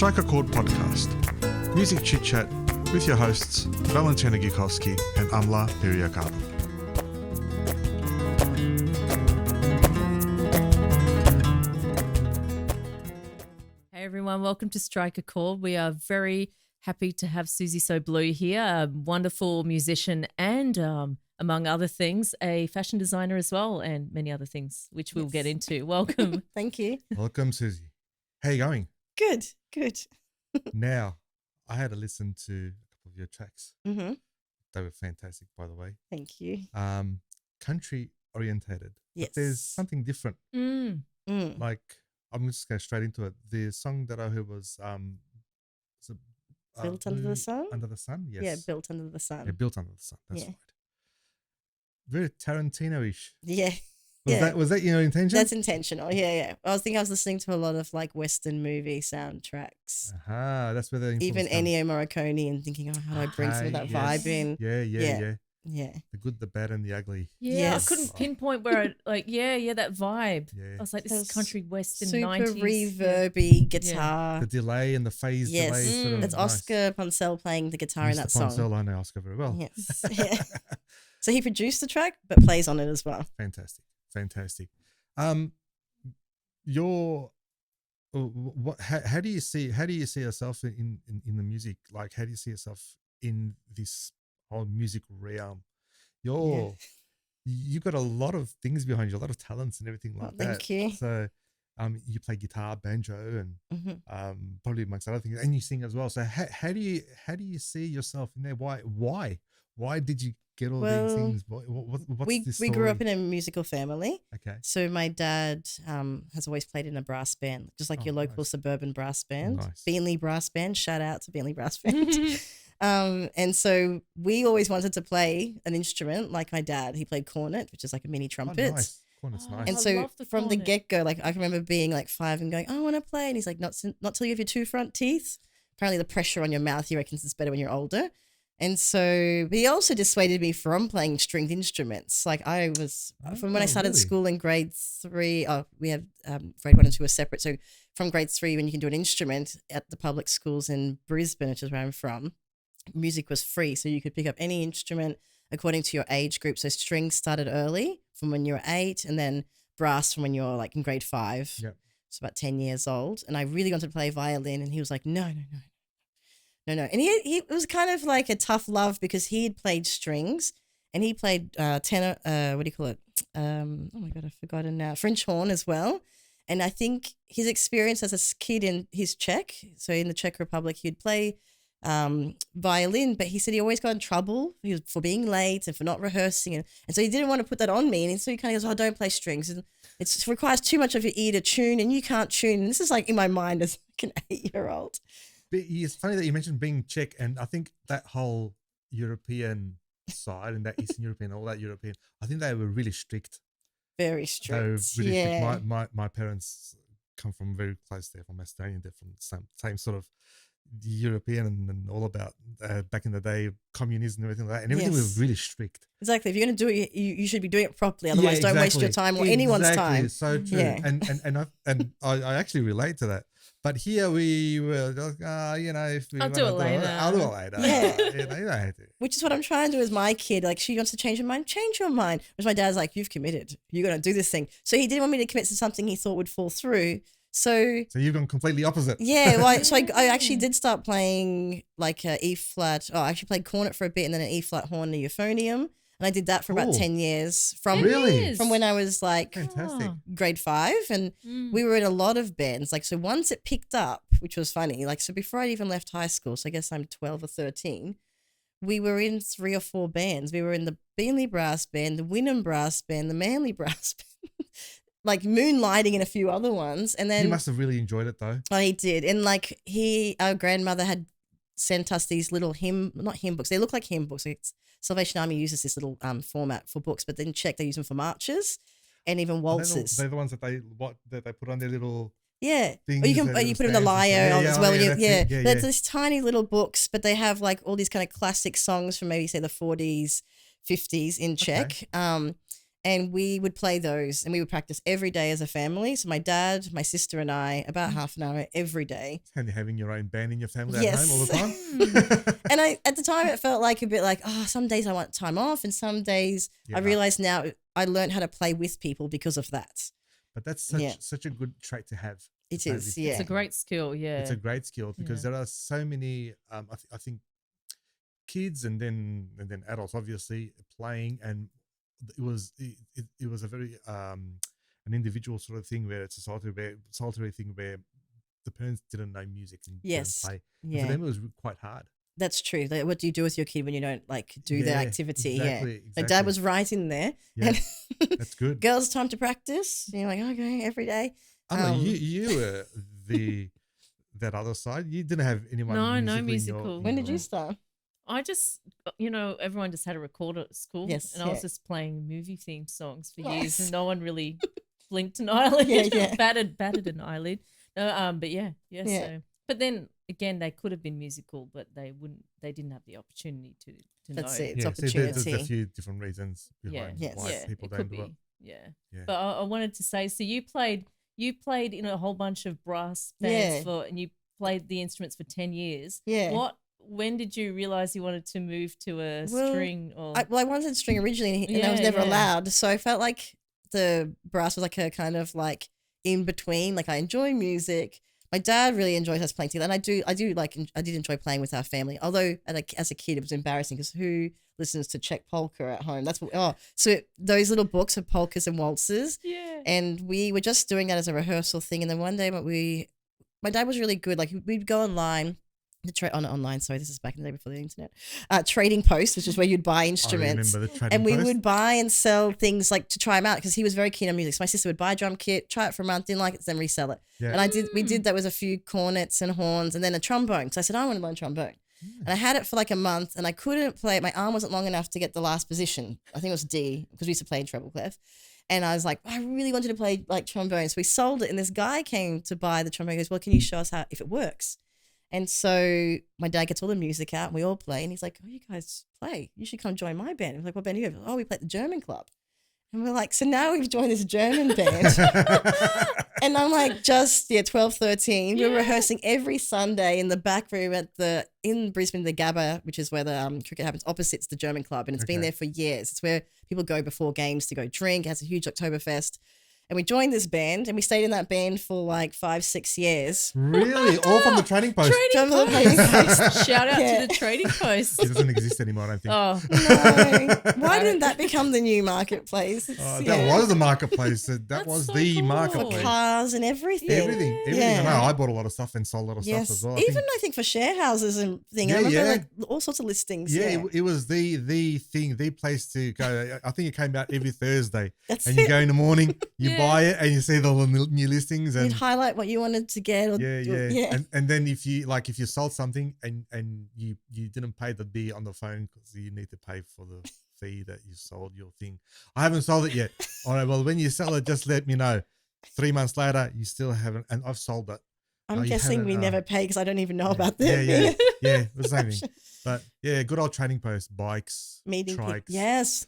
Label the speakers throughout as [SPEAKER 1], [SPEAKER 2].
[SPEAKER 1] Strike a Chord podcast. Music chit chat with your hosts Valentina Gukowski and Amla Piriakaba.
[SPEAKER 2] Hey everyone, welcome to Strike a Chord. We are very happy to have Suzie So Blue here, a wonderful musician and among other things, a fashion designer as well, and many other things, which we'll get into. Welcome.
[SPEAKER 3] Thank you.
[SPEAKER 1] Welcome, Suzie. How you going?
[SPEAKER 3] Good.
[SPEAKER 1] Now, I had to listen to a couple of your tracks.
[SPEAKER 3] Mm-hmm.
[SPEAKER 1] They were fantastic, by the way.
[SPEAKER 3] Thank you.
[SPEAKER 1] Country orientated.
[SPEAKER 3] Yes.
[SPEAKER 1] But there's something different. Like, I'm just going straight into it. The song that I heard was
[SPEAKER 3] Built Under the Sun?
[SPEAKER 1] Under the Sun, yes.
[SPEAKER 3] Yeah, Built Under the Sun.
[SPEAKER 1] Yeah, Built Under the Sun. That's
[SPEAKER 3] Yeah.
[SPEAKER 1] right. Very Tarantino-ish.
[SPEAKER 3] Yeah.
[SPEAKER 1] Was that your intention?
[SPEAKER 3] That's intentional. Yeah. I was listening to a lot of like Western movie soundtracks.
[SPEAKER 1] That's where the influence
[SPEAKER 3] Even
[SPEAKER 1] comes.
[SPEAKER 3] Ennio Morricone, and thinking, how do I bring some of that vibe in?
[SPEAKER 1] Yeah.
[SPEAKER 3] Yeah.
[SPEAKER 1] The good, the bad, and the ugly.
[SPEAKER 2] Yeah,
[SPEAKER 3] Yes.
[SPEAKER 2] I couldn't pinpoint where I that vibe.
[SPEAKER 1] Yeah.
[SPEAKER 2] I was like, this is
[SPEAKER 3] Those
[SPEAKER 2] country Western
[SPEAKER 3] Super
[SPEAKER 2] 90s.
[SPEAKER 3] reverby guitar.
[SPEAKER 1] The delay and the phase delay.
[SPEAKER 3] Yes.
[SPEAKER 1] Sort of
[SPEAKER 3] That's
[SPEAKER 1] nice.
[SPEAKER 3] Oscar Poncel playing the guitar in that
[SPEAKER 1] Mr.
[SPEAKER 3] song.
[SPEAKER 1] Poncel, I know Oscar very well.
[SPEAKER 3] Yes. Yeah. So he produced the track, but plays on it as well.
[SPEAKER 1] Fantastic. How do you see yourself in the music? Like, how do you see yourself in this whole music realm? You've got a lot of things behind you, a lot of talents and everything like that.
[SPEAKER 3] Thank you.
[SPEAKER 1] So you play guitar, banjo, and probably amongst other things, and you sing as well. So how do you see yourself in there? Why did you get all these things? What's this
[SPEAKER 3] we grew
[SPEAKER 1] story?
[SPEAKER 3] up in a musical family.
[SPEAKER 1] Okay.
[SPEAKER 3] So my dad has always played in a brass band, just like your local suburban brass band.
[SPEAKER 1] Nice.
[SPEAKER 3] Beanley Brass Band. Shout out to Beanley Brass Band. And so we always wanted to play an instrument like my dad. He played cornet, which is like a mini trumpet.
[SPEAKER 1] Nice. Cornet's nice.
[SPEAKER 3] And
[SPEAKER 2] I
[SPEAKER 3] so
[SPEAKER 2] love the
[SPEAKER 3] from the
[SPEAKER 2] cornet.
[SPEAKER 3] get-go, like I can remember being like 5 and going, I want to play. And he's like, not till you have your 2 front teeth. Apparently the pressure on your mouth, he reckons it's better when you're older. And so, but he also dissuaded me from playing stringed instruments. Like I was, from when I started
[SPEAKER 1] really?
[SPEAKER 3] school in grade 3, we have grade 1 and 2 are separate. So from grade 3, when you can do an instrument at the public schools in Brisbane, which is where I'm from, music was free. So you could pick up any instrument according to your age group. So strings started early from when you were 8, and then brass from when you were like in grade 5.
[SPEAKER 1] Yep.
[SPEAKER 3] So about 10 years old. And I really wanted to play violin, and he was like, no. And he was kind of like a tough love because he had played strings and he played tenor, what do you call it? Oh my God, I've forgotten now. French horn as well. And I think his experience as a kid in his Czech, so in the Czech Republic, he'd play violin, but he said he always got in trouble for being late and for not rehearsing. And so he didn't want to put that on me. And so he kind of goes, don't play strings. And it requires too much of your ear to tune, and you can't tune. And this is like in my mind as like an 8-year-old.
[SPEAKER 1] But it's funny that you mentioned being Czech, and I think that whole European side and that Eastern European, all that European, I think they were really strict.
[SPEAKER 3] Very strict.
[SPEAKER 1] They were really
[SPEAKER 3] yeah.
[SPEAKER 1] strict. My parents come from very close. They're from Estonia. They're from same sort of European and all about back in the day, communism and everything like that. And everything was really strict.
[SPEAKER 3] Exactly. If you're going to do it, you should be doing it properly. Otherwise, don't waste your time or anyone's time.
[SPEAKER 1] So true.
[SPEAKER 3] Yeah.
[SPEAKER 1] And I actually relate to that. But here we were like, if we
[SPEAKER 2] I'll do it later.
[SPEAKER 1] I'll do it later.
[SPEAKER 3] Yeah.
[SPEAKER 1] You don't have to.
[SPEAKER 3] Which is what I'm trying to do with my kid. Like, she wants to change her mind. Change your mind. Whereas my dad's like, you've committed. You're going to do this thing. So he didn't want me to commit to something he thought would fall through. So
[SPEAKER 1] you've gone completely opposite.
[SPEAKER 3] yeah, well, I actually did start playing like E flat. Oh, I actually played cornet for a bit, and then an E flat horn and a euphonium. And I did that for about 10 years from when I was like
[SPEAKER 1] Fantastic.
[SPEAKER 3] grade 5. And we were in a lot of bands. Like, so once it picked up, which was funny, like, so before I even left high school, so I guess I'm 12 or 13, we were in 3 or 4 bands. We were in the Beanley Brass Band, the Wynnum Brass Band, the Manly Brass Band, like moonlighting in a few other ones. And then
[SPEAKER 1] You must have really enjoyed it though.
[SPEAKER 3] Oh, he did. And like our grandmother had sent us these little not hymn books. They look like hymn books. It's Salvation Army uses this little format for books, but then Czech, they use them for marches and even waltzes.
[SPEAKER 1] They're the ones that they put on their little
[SPEAKER 3] Yeah.
[SPEAKER 1] things
[SPEAKER 3] Or you
[SPEAKER 1] that
[SPEAKER 3] put in the
[SPEAKER 1] stands
[SPEAKER 3] lyre
[SPEAKER 1] and
[SPEAKER 3] as
[SPEAKER 1] stuff.
[SPEAKER 3] well.
[SPEAKER 1] Yeah, that's it. Yeah,
[SPEAKER 3] They're
[SPEAKER 1] yeah.
[SPEAKER 3] these tiny little books, but they have like all these kind of classic songs from maybe say the 40s, 50s in Czech. And we would play those and we would practice every day as a family. So my dad, my sister and I, about half an hour every day.
[SPEAKER 1] And having your own band in your family
[SPEAKER 3] Yes.
[SPEAKER 1] at home all the time.
[SPEAKER 3] And at the time it felt like a bit like, oh, some days I want time off and some days I realize now I learned how to play with people because of that.
[SPEAKER 1] But that's such a good trait to have.
[SPEAKER 3] It is, yeah.
[SPEAKER 2] It's a great skill, yeah.
[SPEAKER 1] It's a great skill because there are so many, I think, kids and then adults obviously playing, and it was a very an individual sort of thing where it's a solitary thing where the parents didn't know music and didn't play. And for them it was quite hard.
[SPEAKER 3] That's true. Like, what do you do with your kid when you don't like do the activity?
[SPEAKER 1] Exactly.
[SPEAKER 3] My dad was right in there.
[SPEAKER 1] Yeah, that's good.
[SPEAKER 3] Girls, time to practice. You're like, okay, every day.
[SPEAKER 1] I mean, you were that other side. You didn't have anyone.
[SPEAKER 2] No musical.
[SPEAKER 3] When did you start?
[SPEAKER 2] I just, everyone just had a recorder at school.
[SPEAKER 3] Yes,
[SPEAKER 2] and I was just playing movie theme songs for years, and no one really blinked an eyelid, batted an eyelid. No, but yeah. So, but then again, they could have been musical, but they didn't have the opportunity to
[SPEAKER 3] That's
[SPEAKER 2] know.
[SPEAKER 3] it. It's
[SPEAKER 1] opportunity.
[SPEAKER 3] opportunity.
[SPEAKER 1] there's a few different reasons behind why people
[SPEAKER 2] it
[SPEAKER 1] don't
[SPEAKER 2] could
[SPEAKER 1] do
[SPEAKER 2] be.
[SPEAKER 1] it.
[SPEAKER 2] Yeah. But I wanted to say, so you played in a whole bunch of brass bands and you played the instruments for 10 years.
[SPEAKER 3] Yeah.
[SPEAKER 2] When did you realize you wanted to move to a string? Or
[SPEAKER 3] I wanted string originally, and I was never allowed. So I felt like the brass was like a kind of like in between. Like I enjoy music. My dad really enjoys us playing together, and I did enjoy playing with our family. Although as a kid, it was embarrassing because who listens to Czech polka at home? So those little books of polkas and waltzes.
[SPEAKER 2] Yeah.
[SPEAKER 3] And we were just doing that as a rehearsal thing, and then one day, my dad was really good. Like we'd go online. Online, sorry, this is back in the day before the internet. Trading posts, which is where you'd buy instruments.
[SPEAKER 1] I remember the trading
[SPEAKER 3] and we
[SPEAKER 1] post.
[SPEAKER 3] would buy and sell things like to try them out because he was very keen on music. So my sister would buy a drum kit, try it for a month, didn't like it, then resell it.
[SPEAKER 1] Yeah.
[SPEAKER 3] And we did that with a few cornets and horns and then a trombone. So I said, I want to learn trombone. And I had it for like a month and I couldn't play it. My arm wasn't long enough to get the last position. I think it was D because we used to play in treble clef. And I was like, I really wanted to play like trombone. So we sold it and this guy came to buy the trombone. He goes, well, can you show us if it works? And so my dad gets all the music out and we all play. And he's like, oh, you guys play. You should come join my band. I'm like, what band do you have? Oh, we play at the German club. And we're like, so now we've joined this German band. And I'm like, 12, 13. We're rehearsing every Sunday in the back room in Brisbane, the Gabba, which is where the cricket happens, opposite the German club. And it's been there for years. It's where people go before games to go drink. It has a huge Oktoberfest. And we joined this band and we stayed in that band for like 5-6 years.
[SPEAKER 1] Really? All from the trading post?
[SPEAKER 2] Trading post. Shout out to the trading post.
[SPEAKER 1] It doesn't exist anymore, I don't think.
[SPEAKER 2] Oh.
[SPEAKER 3] No. Why didn't that become the new marketplace?
[SPEAKER 1] That was the marketplace. That was
[SPEAKER 2] so
[SPEAKER 1] the
[SPEAKER 2] cool.
[SPEAKER 1] marketplace.
[SPEAKER 3] For cars and everything.
[SPEAKER 1] Everything.
[SPEAKER 3] Yeah.
[SPEAKER 1] I know. I bought a lot of stuff and sold a lot of stuff as well.
[SPEAKER 3] I think for share houses and things. I remember like all sorts of listings.
[SPEAKER 1] Yeah, it was the thing, the place to go. I think it came out every Thursday.
[SPEAKER 3] That's
[SPEAKER 1] you go in the morning, you buy it and you see all the new listings and
[SPEAKER 3] you'd highlight what you wanted to get.
[SPEAKER 1] And then if you sold something and you didn't pay the fee on the phone because you need to pay for the fee that you sold your thing. I haven't sold it yet. All right, well, when you sell it, just let me know. 3 months later, you still haven't, and I've sold it.
[SPEAKER 3] I'm guessing we never pay because I don't even know about them.
[SPEAKER 1] Yeah, it was the same thing. But yeah, good old trading post, bikes,
[SPEAKER 3] meeting
[SPEAKER 1] trikes.
[SPEAKER 3] people. Yes,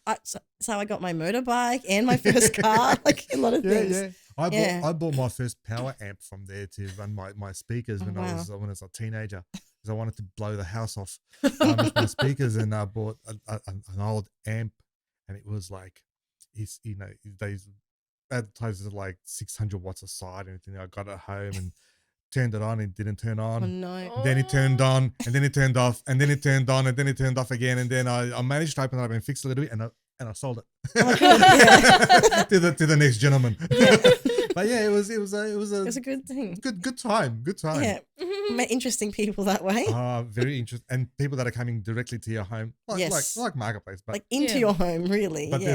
[SPEAKER 3] so I got my motorbike and my first car, like a lot of things.
[SPEAKER 1] Yeah. I bought my first power amp from there to run my speakers when I was a teenager because I wanted to blow the house off with my speakers, and I bought an old amp, and it was like they advertised it like 600 watts a side and everything. I got it home and turned it on and it didn't turn on.
[SPEAKER 3] Oh no.
[SPEAKER 1] Then it turned on and then it turned off and then it turned on and then it turned off again, and then I managed to open it up and fix it a little bit and I sold it to the next gentleman. But yeah, it was a good
[SPEAKER 3] thing.
[SPEAKER 1] Good time.
[SPEAKER 3] Yeah, met interesting people that way.
[SPEAKER 1] Very interesting, and people that are coming directly to your home, like marketplace, but
[SPEAKER 3] like into your home, really.
[SPEAKER 1] But there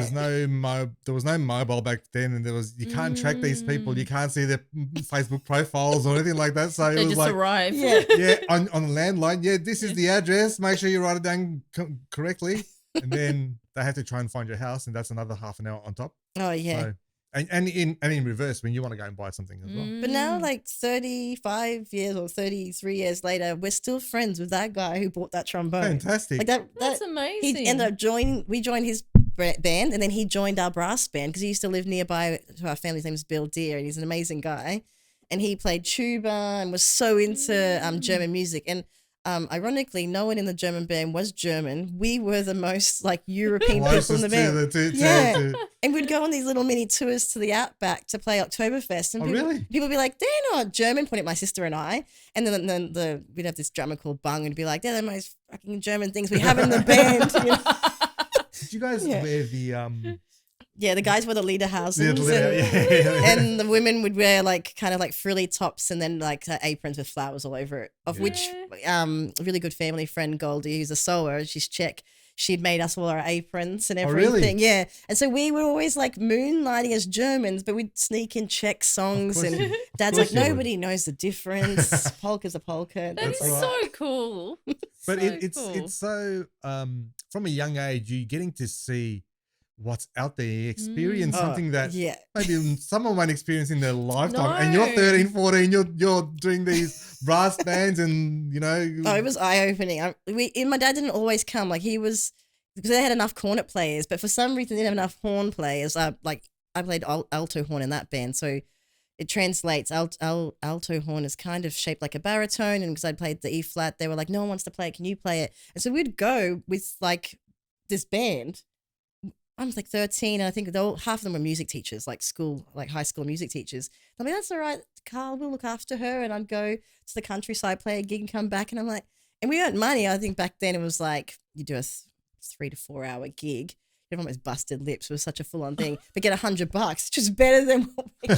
[SPEAKER 1] was no mobile back then, and you can't track these people. You can't see their Facebook profiles or anything like that. So
[SPEAKER 2] they just arrive.
[SPEAKER 1] On the landline. Yeah, this is the address. Make sure you write it down correctly, and then they have to try and find your house, and that's another half an hour on top.
[SPEAKER 3] Oh yeah.
[SPEAKER 1] So, and in reverse when you want to go and buy something as well.
[SPEAKER 3] But now, like 35 years or 33 years later, we're still friends with that guy who bought that trombone.
[SPEAKER 1] Fantastic.
[SPEAKER 3] Like
[SPEAKER 2] that's amazing.
[SPEAKER 3] He ended up we joined his band, and then he joined our brass band because he used to live nearby to our family's name is Bill Deere, and he's an amazing guy. And he played tuba and was so into German music. And ironically, no one in the German band was German. We were the most like European people in the band. And we'd go on these little mini tours to the Outback to play Oktoberfest. And people would be like, they're not German, pointing at my sister and I. And then we'd have this drummer called Bung and be like, they're the most fucking German things we have in the band. You know?
[SPEAKER 1] Did you guys wear the
[SPEAKER 3] Yeah, the guys wore the lederhosens, and the women would wear like kind of like frilly tops and then like aprons with flowers all over it. Of which a really good family friend Goldie, who's a sewer, she's Czech. She'd made us all our aprons and everything. Oh, really? Yeah, and so we were always like moonlighting as Germans, but we'd sneak in Czech songs, and Dad's like, nobody knows the difference. Polka's a polka.
[SPEAKER 2] That's so cool.
[SPEAKER 1] But it's so from a young age, you're getting to see what's out there, experience something that maybe someone won't experience in their lifetime. And you're 13, 14, you're doing these brass bands and, you know.
[SPEAKER 3] Oh, it was eye-opening. My dad didn't always come. Like he was, because they had enough cornet players, but for some reason they didn't have enough horn players. I played alto horn in that band, so it translates. Alto horn is kind of shaped like a baritone, and because I played the E flat, they were like, no one wants to play it, can you play it? And so we'd go with like this band. I was like 13, and I think half of them were music teachers, like high school music teachers. I mean, that's all right, Carl, we'll look after her. And I'd go to the countryside, play a gig and come back. And I'm like, and we earned money. I think back then it was like, you do a 3 to 4 hour gig. You've almost busted lips. It was such a full on thing. But get $100, which is better than what we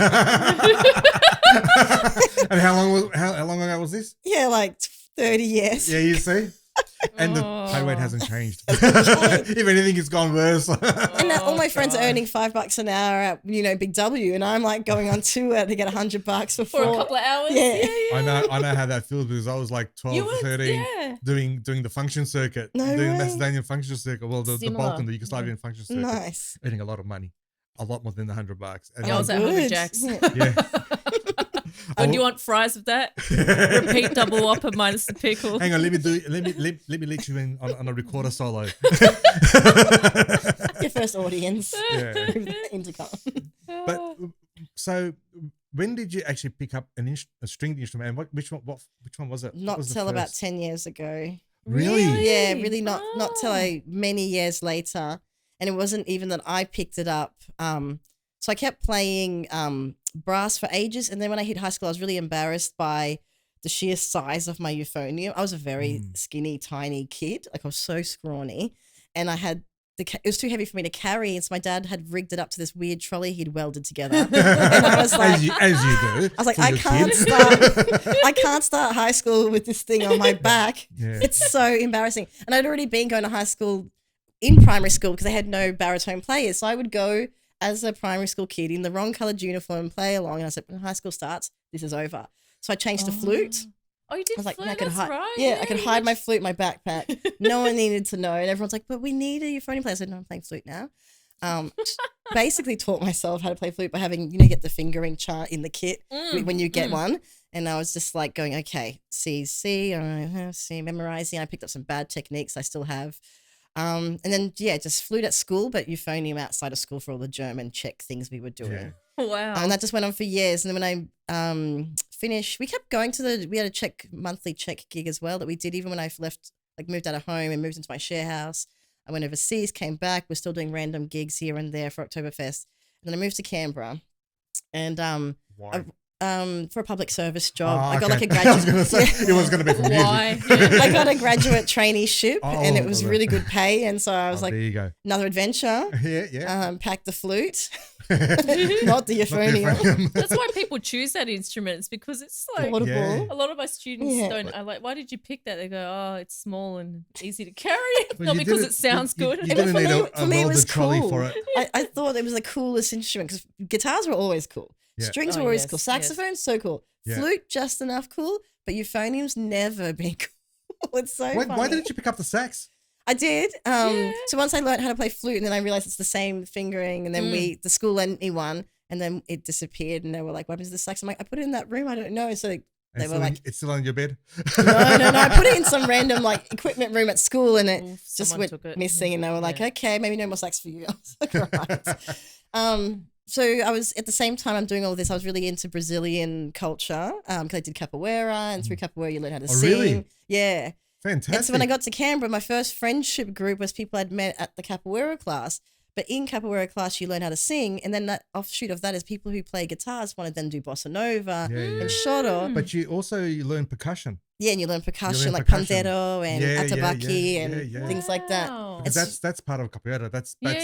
[SPEAKER 1] And how long ago was this?
[SPEAKER 3] Yeah, like 30 years.
[SPEAKER 1] Yeah, you see? And the pay rate hasn't changed. If anything, it's gone worse.
[SPEAKER 3] And all my friends are earning $5 an hour at, Big W, and I'm like going on tour to get $100
[SPEAKER 2] for a couple of hours.
[SPEAKER 3] Yeah.
[SPEAKER 1] I know how that feels because I was like 12, 13 doing the function circuit, doing the Macedonian function circuit. Well, the Balkan, the Yugoslavian function circuit.
[SPEAKER 3] Nice.
[SPEAKER 1] Earning a lot of money, a lot more than the $100. And
[SPEAKER 2] I was at 100 Jacks.
[SPEAKER 1] Yeah.
[SPEAKER 2] Do you want fries with that? Repeat double whopper minus the pickle.
[SPEAKER 1] Hang on, let me let you in on a recorder solo.
[SPEAKER 3] Your first audience.
[SPEAKER 1] Yeah.
[SPEAKER 3] Intercom.
[SPEAKER 1] But so when did you actually pick up a stringed instrument? And which one was it?
[SPEAKER 3] Not till about 10 years ago.
[SPEAKER 1] Really?
[SPEAKER 3] Yeah, really not till many years later. And it wasn't even that I picked it up. So I kept playing brass for ages, and then when I hit high school, I was really embarrassed by the sheer size of my euphonium. I was a very skinny, tiny kid. Like I was so scrawny, and I had it was too heavy for me to carry, and so my dad had rigged it up to this weird trolley he'd welded together. And I was like,
[SPEAKER 1] as you do.
[SPEAKER 3] I was like, I can't start high school with this thing on my back.
[SPEAKER 1] Yeah.
[SPEAKER 3] It's so embarrassing. And I'd already been going to high school in primary school because they had no baritone players, so I would go as a primary school kid in the wrong coloured uniform, play along, and I said, when high school starts, this is over. So I changed to flute.
[SPEAKER 2] Oh, you did
[SPEAKER 3] I was like,
[SPEAKER 2] flute?
[SPEAKER 3] I could
[SPEAKER 2] That's right.
[SPEAKER 3] Yeah, I could hide my flute in my backpack. No one needed to know. And everyone's like, but we need a euphonium player. I said, no, I'm playing flute now. Basically taught myself how to play flute by having, get the fingering chart in the kit when you get one. And I was just like going, okay, C, memorizing. I picked up some bad techniques I still have. And then, just flute at school, but euphonium outside of school for all the German Czech things we were doing.
[SPEAKER 1] Yeah.
[SPEAKER 2] Wow.
[SPEAKER 3] And that just went on for years. And then when I finished, we kept going to we had a monthly Czech gig as well that we did even when I moved out of home and moved into my share house. I went overseas, came back. We're still doing random gigs here and there for Oktoberfest. And then I moved to Canberra. And
[SPEAKER 1] Why?
[SPEAKER 3] For a public service job. I got
[SPEAKER 1] okay.
[SPEAKER 3] like a graduate.
[SPEAKER 1] I was going to say, it was going to be for music.
[SPEAKER 2] Why?
[SPEAKER 3] I got a graduate traineeship and it was really good pay. And so I was like,
[SPEAKER 1] there you go.
[SPEAKER 3] another adventure.
[SPEAKER 1] Yeah.
[SPEAKER 3] Packed the flute, not the euphonium.
[SPEAKER 2] That's why people choose that instrument. It's because it's like
[SPEAKER 3] portable.
[SPEAKER 1] Yeah.
[SPEAKER 2] a lot of my students don't. I like, why did you pick that? They go, oh, it's small and easy to carry. Not because it sounds good.
[SPEAKER 1] You didn't need a
[SPEAKER 3] me, it was
[SPEAKER 1] welded trolley
[SPEAKER 3] cool.
[SPEAKER 1] for it.
[SPEAKER 3] I thought it was the coolest instrument because guitars were always cool.
[SPEAKER 1] Yeah.
[SPEAKER 3] Strings were always cool. Saxophone's so cool.
[SPEAKER 1] Yeah.
[SPEAKER 3] Flute, just enough cool. But euphonium's never been cool. It's so funny.
[SPEAKER 1] Why didn't you pick up the sax?
[SPEAKER 3] I did. So once I learned how to play flute, and then I realized it's the same fingering, and then the school lent me one, and then it disappeared, and they were like, "What is the sax?" I'm like, "I put it in that room. I don't know." So They were like,
[SPEAKER 1] it's still on your bed.
[SPEAKER 3] no. I put it in some random like equipment room at school, and it just went missing. And they were like, okay, maybe no more sax for you. I was like, right. So I was at the same time I'm doing all this, I was really into Brazilian culture because I did capoeira, and through capoeira you learn how to sing. Really? Yeah.
[SPEAKER 1] Fantastic.
[SPEAKER 3] And so when I got to Canberra, my first friendship group was people I'd met at the capoeira class. But in capoeira class, you learn how to sing, and then that offshoot of that is people who play guitars wanted them to do bossa nova and choro.
[SPEAKER 1] But you learn percussion.
[SPEAKER 3] Yeah, and you learn percussion pandeiro and atabaque and things like that.
[SPEAKER 1] That's part of capoeira. That's
[SPEAKER 2] I've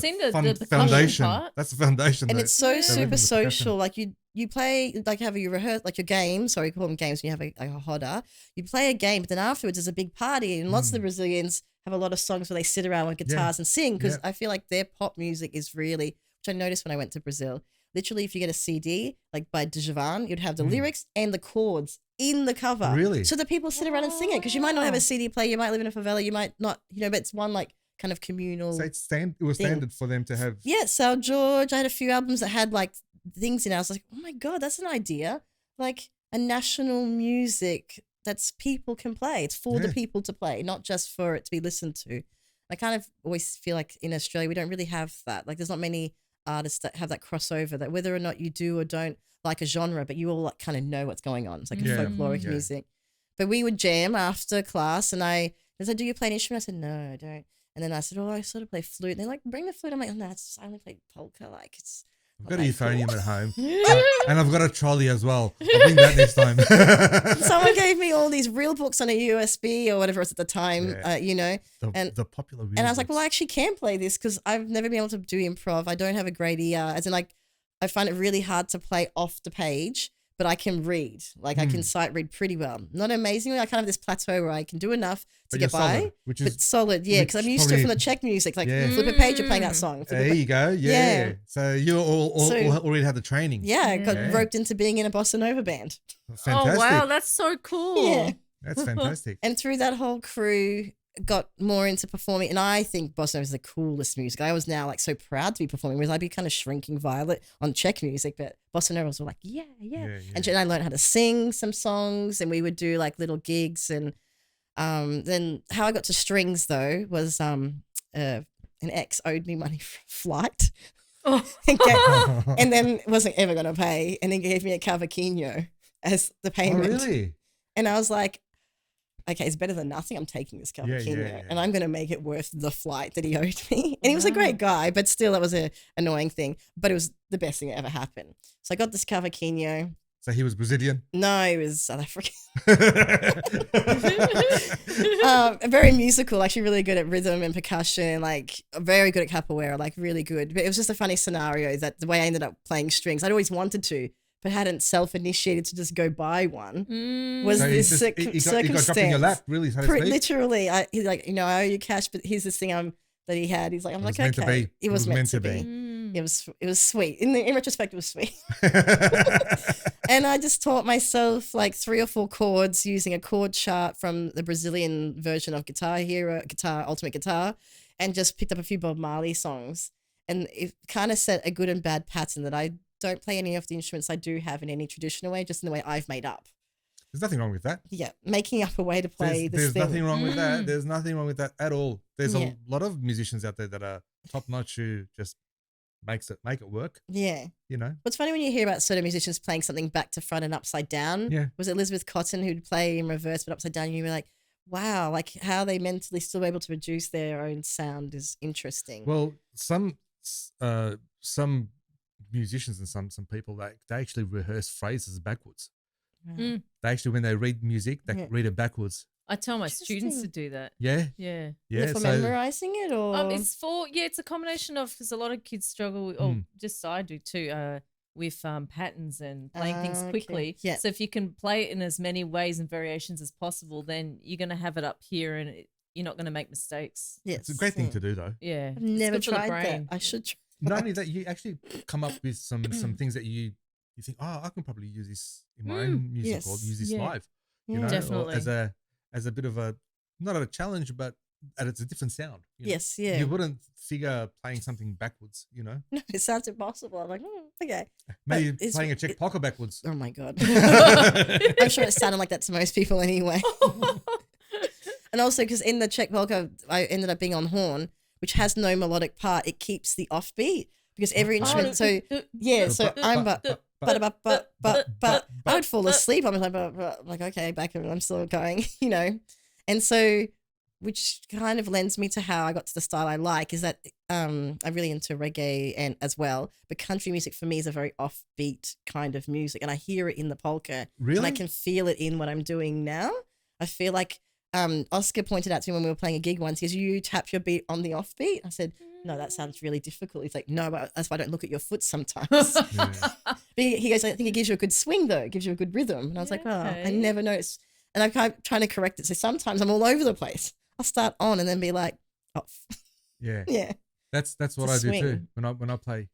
[SPEAKER 2] seen the
[SPEAKER 1] foundation.
[SPEAKER 2] part.
[SPEAKER 1] That's the foundation.
[SPEAKER 3] And it's so super social. Like you play, like have you rehearse, like your game, sorry, call them games when you have a roda. You play a game, but then afterwards there's a big party, and lots of the Brazilians have a lot of songs where they sit around with guitars and sing, because I feel like their pop music is really, which I noticed when I went to Brazil, literally if you get a CD, like by Djavan, you'd have the lyrics and the chords in the cover.
[SPEAKER 1] Really?
[SPEAKER 3] So the people sit around and sing it, because you might not have a CD player, you might live in a favela, you might not, but it's one like kind of communal.
[SPEAKER 1] So it was standard for them to have.
[SPEAKER 3] Yeah, Sal George, I had a few albums that had like things in it. I was like, oh my God, that's an idea. Like a national music that's people can play. It's for the people to play, not just for it to be listened to. I kind of always feel like in Australia, we don't really have that. Like there's not many artists that have that crossover, that whether or not you do or don't like a genre, but you all like kind of know what's going on. It's like a folkloric music. But we would jam after class, and they said, do you play an instrument? I said, no, I don't. And then I said, oh, I sort of play flute. And they're like, bring the flute. I'm like, oh, no, I only play polka. Like it's.
[SPEAKER 1] I've got a euphonium at home, and I've got a trolley as well. I'll bring that next time.
[SPEAKER 3] Someone gave me all these real books on a USB or whatever it was at the time,
[SPEAKER 1] the popular.
[SPEAKER 3] And I was like, well, I actually can play this, because I've never been able to do improv. I don't have a great ear, as in like I find it really hard to play off the page, but I can read. Like I can sight read pretty well. Not amazingly. I kind of have this plateau where I can do enough to get by, but solid. Yeah, because I'm used to it from the Czech music. Like flip a page, you're playing that song.
[SPEAKER 1] There you go. Yeah. So you already had the training.
[SPEAKER 3] Yeah, I got roped into being in a bossa nova band.
[SPEAKER 1] Fantastic.
[SPEAKER 2] Oh wow, that's so cool.
[SPEAKER 3] Yeah,
[SPEAKER 1] that's fantastic.
[SPEAKER 3] And through that whole crew, got more into performing, and I think bossa nova is the coolest music. I was now like so proud to be performing, whereas I'd be kind of shrinking violet on Czech music, but bossa novas were like yeah. And I learned how to sing some songs, and we would do like little gigs. And then how I got to strings though was an ex owed me money for a flight. And then wasn't ever going to pay, and then gave me a cavaquinho as the payment.
[SPEAKER 1] Oh, really?
[SPEAKER 3] And I was like, okay, it's better than nothing. I'm taking this cavaquinho and I'm going to make it worth the flight that he owed me. And he was a great guy, but still it was an annoying thing. But it was the best thing that ever happened. So I got this cavaquinho.
[SPEAKER 1] So he was Brazilian?
[SPEAKER 3] No, he was South African. Very musical, actually really good at rhythm and percussion, like very good at capoeira, like really good. But it was just a funny scenario that the way I ended up playing strings, I'd always wanted to, but hadn't self-initiated to just go buy one. Was so this circumstance.
[SPEAKER 1] He got dropped in your lap, really, so to speak?
[SPEAKER 3] Literally. He's like, I owe you cash, but here's this thing that he had. He's like, I'm like, okay. It was meant to be. It was sweet. In retrospect, it was sweet. And I just taught myself like 3 or 4 chords using a chord chart from the Brazilian version of Guitar Hero, Ultimate Guitar, and just picked up a few Bob Marley songs. And it kind of set a good and bad pattern that I don't play any of the instruments I do have in any traditional way, just in the way I've made up.
[SPEAKER 1] There's nothing wrong with that.
[SPEAKER 3] Yeah, making up a way to play this thing.
[SPEAKER 1] There's nothing wrong with that. There's nothing wrong with that at all. There's a lot of musicians out there that are top notch who just make it work.
[SPEAKER 3] Yeah. What's funny when you hear about sort of musicians playing something back to front and upside down.
[SPEAKER 1] Yeah.
[SPEAKER 3] Was it Elizabeth Cotton who'd play in reverse but upside down? And you were like, wow, like how they mentally still able to produce their own sound is interesting.
[SPEAKER 1] Well, some musicians and some people, they actually rehearse phrases backwards. They actually, when they read music, they read it backwards.
[SPEAKER 2] I tell my students to do that.
[SPEAKER 1] Yeah.
[SPEAKER 3] For memorizing it, or
[SPEAKER 2] it's a combination of, because a lot of kids struggle, or just I do too, with patterns and playing things quickly.
[SPEAKER 3] Okay. Yeah.
[SPEAKER 2] So if you can play it in as many ways and variations as possible, then you're going to have it up here and you're not going to make mistakes.
[SPEAKER 3] Yes.
[SPEAKER 1] It's a great thing to do though.
[SPEAKER 2] Yeah.
[SPEAKER 3] I've never tried that. I should try.
[SPEAKER 1] Not only that, you actually come up with some things that you think, I can probably use this in my own music or use this live.
[SPEAKER 2] Definitely.
[SPEAKER 1] Or as a bit of a, not a challenge, but and it's a different sound. You know?
[SPEAKER 3] Yes, yeah.
[SPEAKER 1] You wouldn't figure playing something backwards, you know.
[SPEAKER 3] No, it sounds impossible. I'm like, okay.
[SPEAKER 1] Maybe
[SPEAKER 3] But
[SPEAKER 1] playing a Czech polka backwards.
[SPEAKER 3] Oh my God. I'm sure it sounded like that to most people anyway. And also because in the Czech polka, I ended up being on horn, which has no melodic part. It keeps the offbeat because every instrument. So yeah, so I'm but I would fall asleep. I'm like, okay, back and I'm still going, you know. And so, which kind of lends me to how I got to the style I like is that I'm really into reggae and as well. But country music for me is a very offbeat kind of music, and I hear it in the polka.
[SPEAKER 1] Really?
[SPEAKER 3] And I can feel it in what I'm doing now. I feel like Oscar pointed out to me when we were playing a gig once, he goes, you tap your beat on the offbeat. I said, no, that sounds really difficult. He's like, no, but that's why I don't look at your foot sometimes. But he goes, I think it gives you a good swing though. It gives you a good rhythm. And I was like, oh, I never noticed. And I'm kind of trying to correct it. So sometimes I'm all over the place. I'll start on and then be like off.
[SPEAKER 1] Yeah.
[SPEAKER 3] Yeah.
[SPEAKER 1] That's what I do too when I play.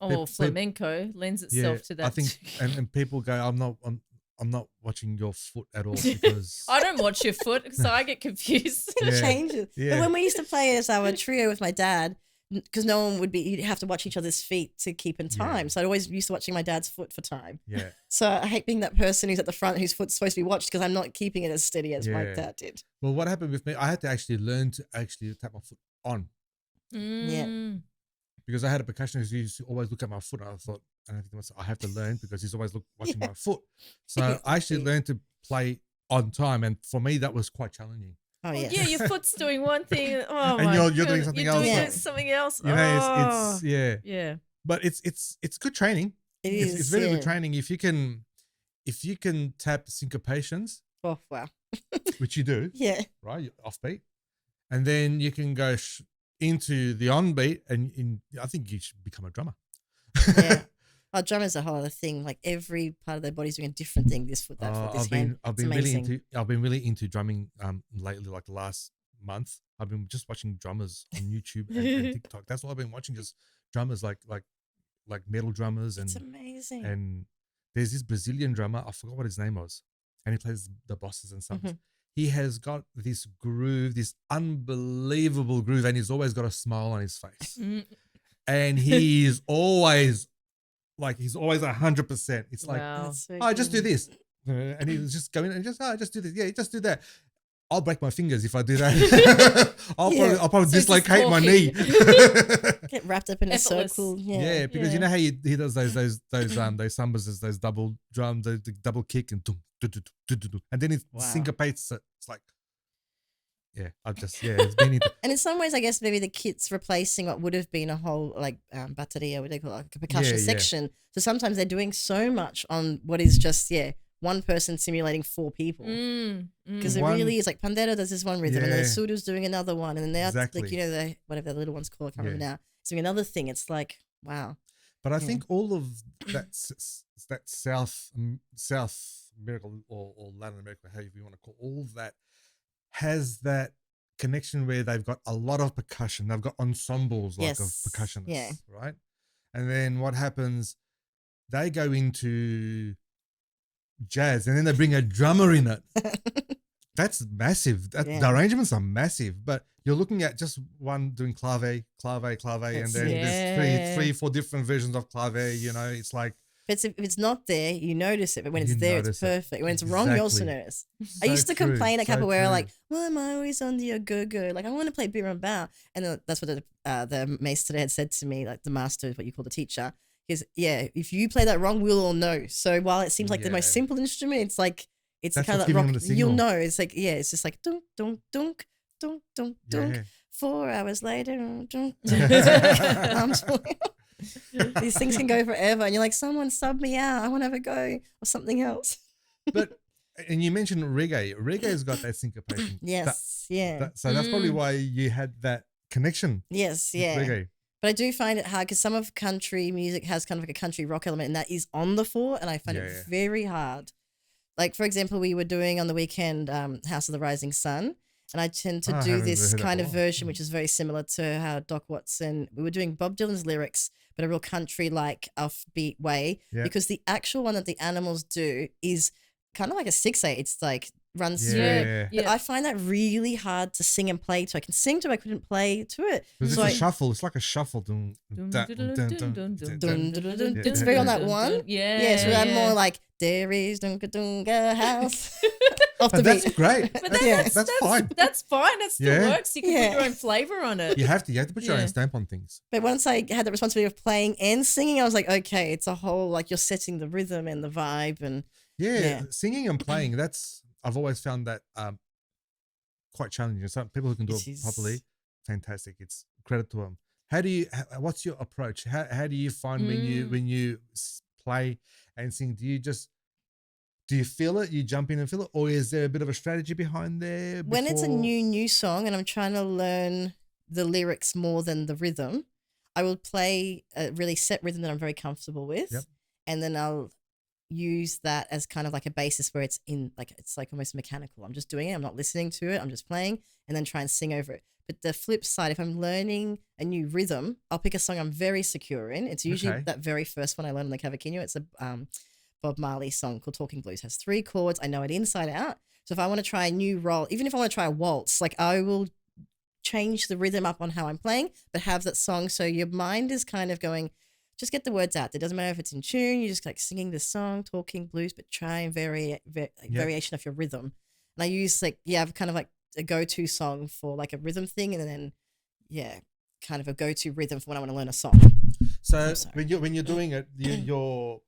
[SPEAKER 2] Oh, flamenco lends itself to that.
[SPEAKER 1] I think, and people go, I'm not watching your foot at all because
[SPEAKER 2] I don't watch your foot, so I get confused.
[SPEAKER 3] It changes.
[SPEAKER 1] Yeah.
[SPEAKER 3] But when we used to play as our trio with my dad, because no one you'd have to watch each other's feet to keep in time. So I always used to watching my dad's foot for time.
[SPEAKER 1] Yeah.
[SPEAKER 3] So I hate being that person who's at the front whose foot's supposed to be watched because I'm not keeping it as steady as my dad did.
[SPEAKER 1] Well, what happened with me, I had to actually learn to actually tap my foot on.
[SPEAKER 3] Yeah.
[SPEAKER 1] Because I had a percussionist who used to always look at my foot and I thought, and I think to myself, I have to learn because he's always watching my foot. So I actually learned to play on time, and for me that was quite challenging.
[SPEAKER 3] Oh yeah.
[SPEAKER 2] Yeah, your foot's doing one thing. Oh
[SPEAKER 1] and
[SPEAKER 2] my
[SPEAKER 1] you're doing something else.
[SPEAKER 2] Doing something else.
[SPEAKER 1] You know, it's
[SPEAKER 2] yeah.
[SPEAKER 1] But it's good training. It's very good training if you can tap syncopations.
[SPEAKER 3] Oh wow.
[SPEAKER 1] Which you do.
[SPEAKER 3] Yeah.
[SPEAKER 1] Right, offbeat, and then you can go into the on-beat, and I think you should become a drummer.
[SPEAKER 3] Yeah. Oh, drummers are a whole other thing. Like every part of their body's doing a different thing. This foot, that foot, this hand.
[SPEAKER 1] I've been really into drumming lately. Like the last month, I've been just watching drummers on YouTube and TikTok. That's all I've been watching. Just drummers, like metal drummers, and
[SPEAKER 3] it's amazing.
[SPEAKER 1] And there's this Brazilian drummer. I forgot what his name was, and he plays the bosses and stuff. Mm-hmm. He has got this groove, this unbelievable groove, and he's always got a smile on his face. And he's always 100%. It's like, just do this. And he was just going and just do this. Yeah, just do that. I'll break my fingers if I do that. I'll probably dislocate my knee.
[SPEAKER 3] Get wrapped up in a circle.
[SPEAKER 1] Yeah, because you know how he does those sambas, those double drum, the double kick and and then it syncopates. It's like, it's been into.
[SPEAKER 3] And in some ways, I guess maybe the kit's replacing what would have been a whole bateria, what they call it, like a percussion section. So sometimes they're doing so much on what is just one person simulating four people. Because it really is like Pandera does this one rhythm, and then the Sudo's doing another one, and then they're like whatever the little one's called, I can't remember now. It's doing another thing. It's like wow.
[SPEAKER 1] But I think all of that South America or Latin America, however you want to call all that, has that connection where they've got a lot of percussion. They've got ensembles of percussionists, right? And then what happens? They go into jazz, and then they bring a drummer in it. That's massive. The arrangements are massive, but you're looking at just one doing clave, and then there's three, four different versions of clave. You know, it's like.
[SPEAKER 3] But if it's not there, you notice it. But when it's there, it's perfect. When it's wrong, you also notice. I used to complain at Capoeira, like, why am I always on the go-go? Like, I want to play berimbau. And that's what the maester had said to me, like the master, what you call the teacher. Is if you play that wrong, we'll all know. So while it seems like the most simple instrument, it's like it's kind of like rock. You'll know. It's like it's just like dunk dunk dunk dunk dunk dunk. 4 hours later, dunk dunk. These things can go forever, and you're like, someone sub me out. I want to have a go or something else.
[SPEAKER 1] And you mentioned reggae. Reggae's got that syncopation.
[SPEAKER 3] Yes,
[SPEAKER 1] so that's probably why you had that connection.
[SPEAKER 3] Yes,
[SPEAKER 1] with reggae.
[SPEAKER 3] But I do find it hard because some of country music has kind of like a country rock element, and that is on the floor, and I find it very hard. Like, for example, we were doing on the weekend House of the Rising Sun, and I tend to do this kind of version, which is very similar to how Doc Watson, we were doing Bob Dylan's lyrics, but a real country-like offbeat way, because the actual one that the Animals do is kind of like a 6/8. It's like runs
[SPEAKER 1] Yeah.
[SPEAKER 3] through it. But I find that really hard to sing and play to. I can sing to it, I couldn't play to it.
[SPEAKER 1] It's
[SPEAKER 3] So
[SPEAKER 1] a shuffle. It's like a shuffle.
[SPEAKER 3] It's very on that one. Yeah, so I'm more like, there is Dunga Dunga house. Off the
[SPEAKER 1] That's
[SPEAKER 3] beat.
[SPEAKER 1] great.
[SPEAKER 2] But
[SPEAKER 1] That's fine.
[SPEAKER 2] That's fine. That still
[SPEAKER 1] Yeah.
[SPEAKER 2] works. You can put your own flavor on it.
[SPEAKER 1] You have to put your own stamp on things.
[SPEAKER 3] But once I had the responsibility of playing and singing, I was like, okay, it's a whole, like you're setting the rhythm and the vibe and
[SPEAKER 1] Singing and playing, I've always found that quite challenging. Some people who can do it properly, fantastic. It's credit to them. What's your approach? How do you find when you play and sing? Do you feel it? You jump in and feel it? Or is there a bit of a strategy behind there?
[SPEAKER 3] When it's a new song and I'm trying to learn the lyrics more than the rhythm, I will play a really set rhythm that I'm very comfortable with.
[SPEAKER 1] Yep.
[SPEAKER 3] And then I'll use that as kind of like a basis where it's like almost mechanical. I'm just doing it. I'm not listening to it. I'm just playing and then try and sing over it. But the flip side, if I'm learning a new rhythm, I'll pick a song I'm very secure in. It's usually that very first one I learned on the cavaquinho. It's a Bob Marley song called Talking Blues. It has 3 chords. I know it inside out. So if I want to try a new roll, even if I want to try a waltz, like I will change the rhythm up on how I'm playing, but have that song. So your mind is kind of going, just get the words out. It doesn't matter if it's in tune. You're just like singing this song, talking blues, but try and variation of your rhythm. And I use I've kind of like a go-to song for like a rhythm thing, and then kind of a go-to rhythm for when I want to learn a song.
[SPEAKER 1] So when you're doing it, you're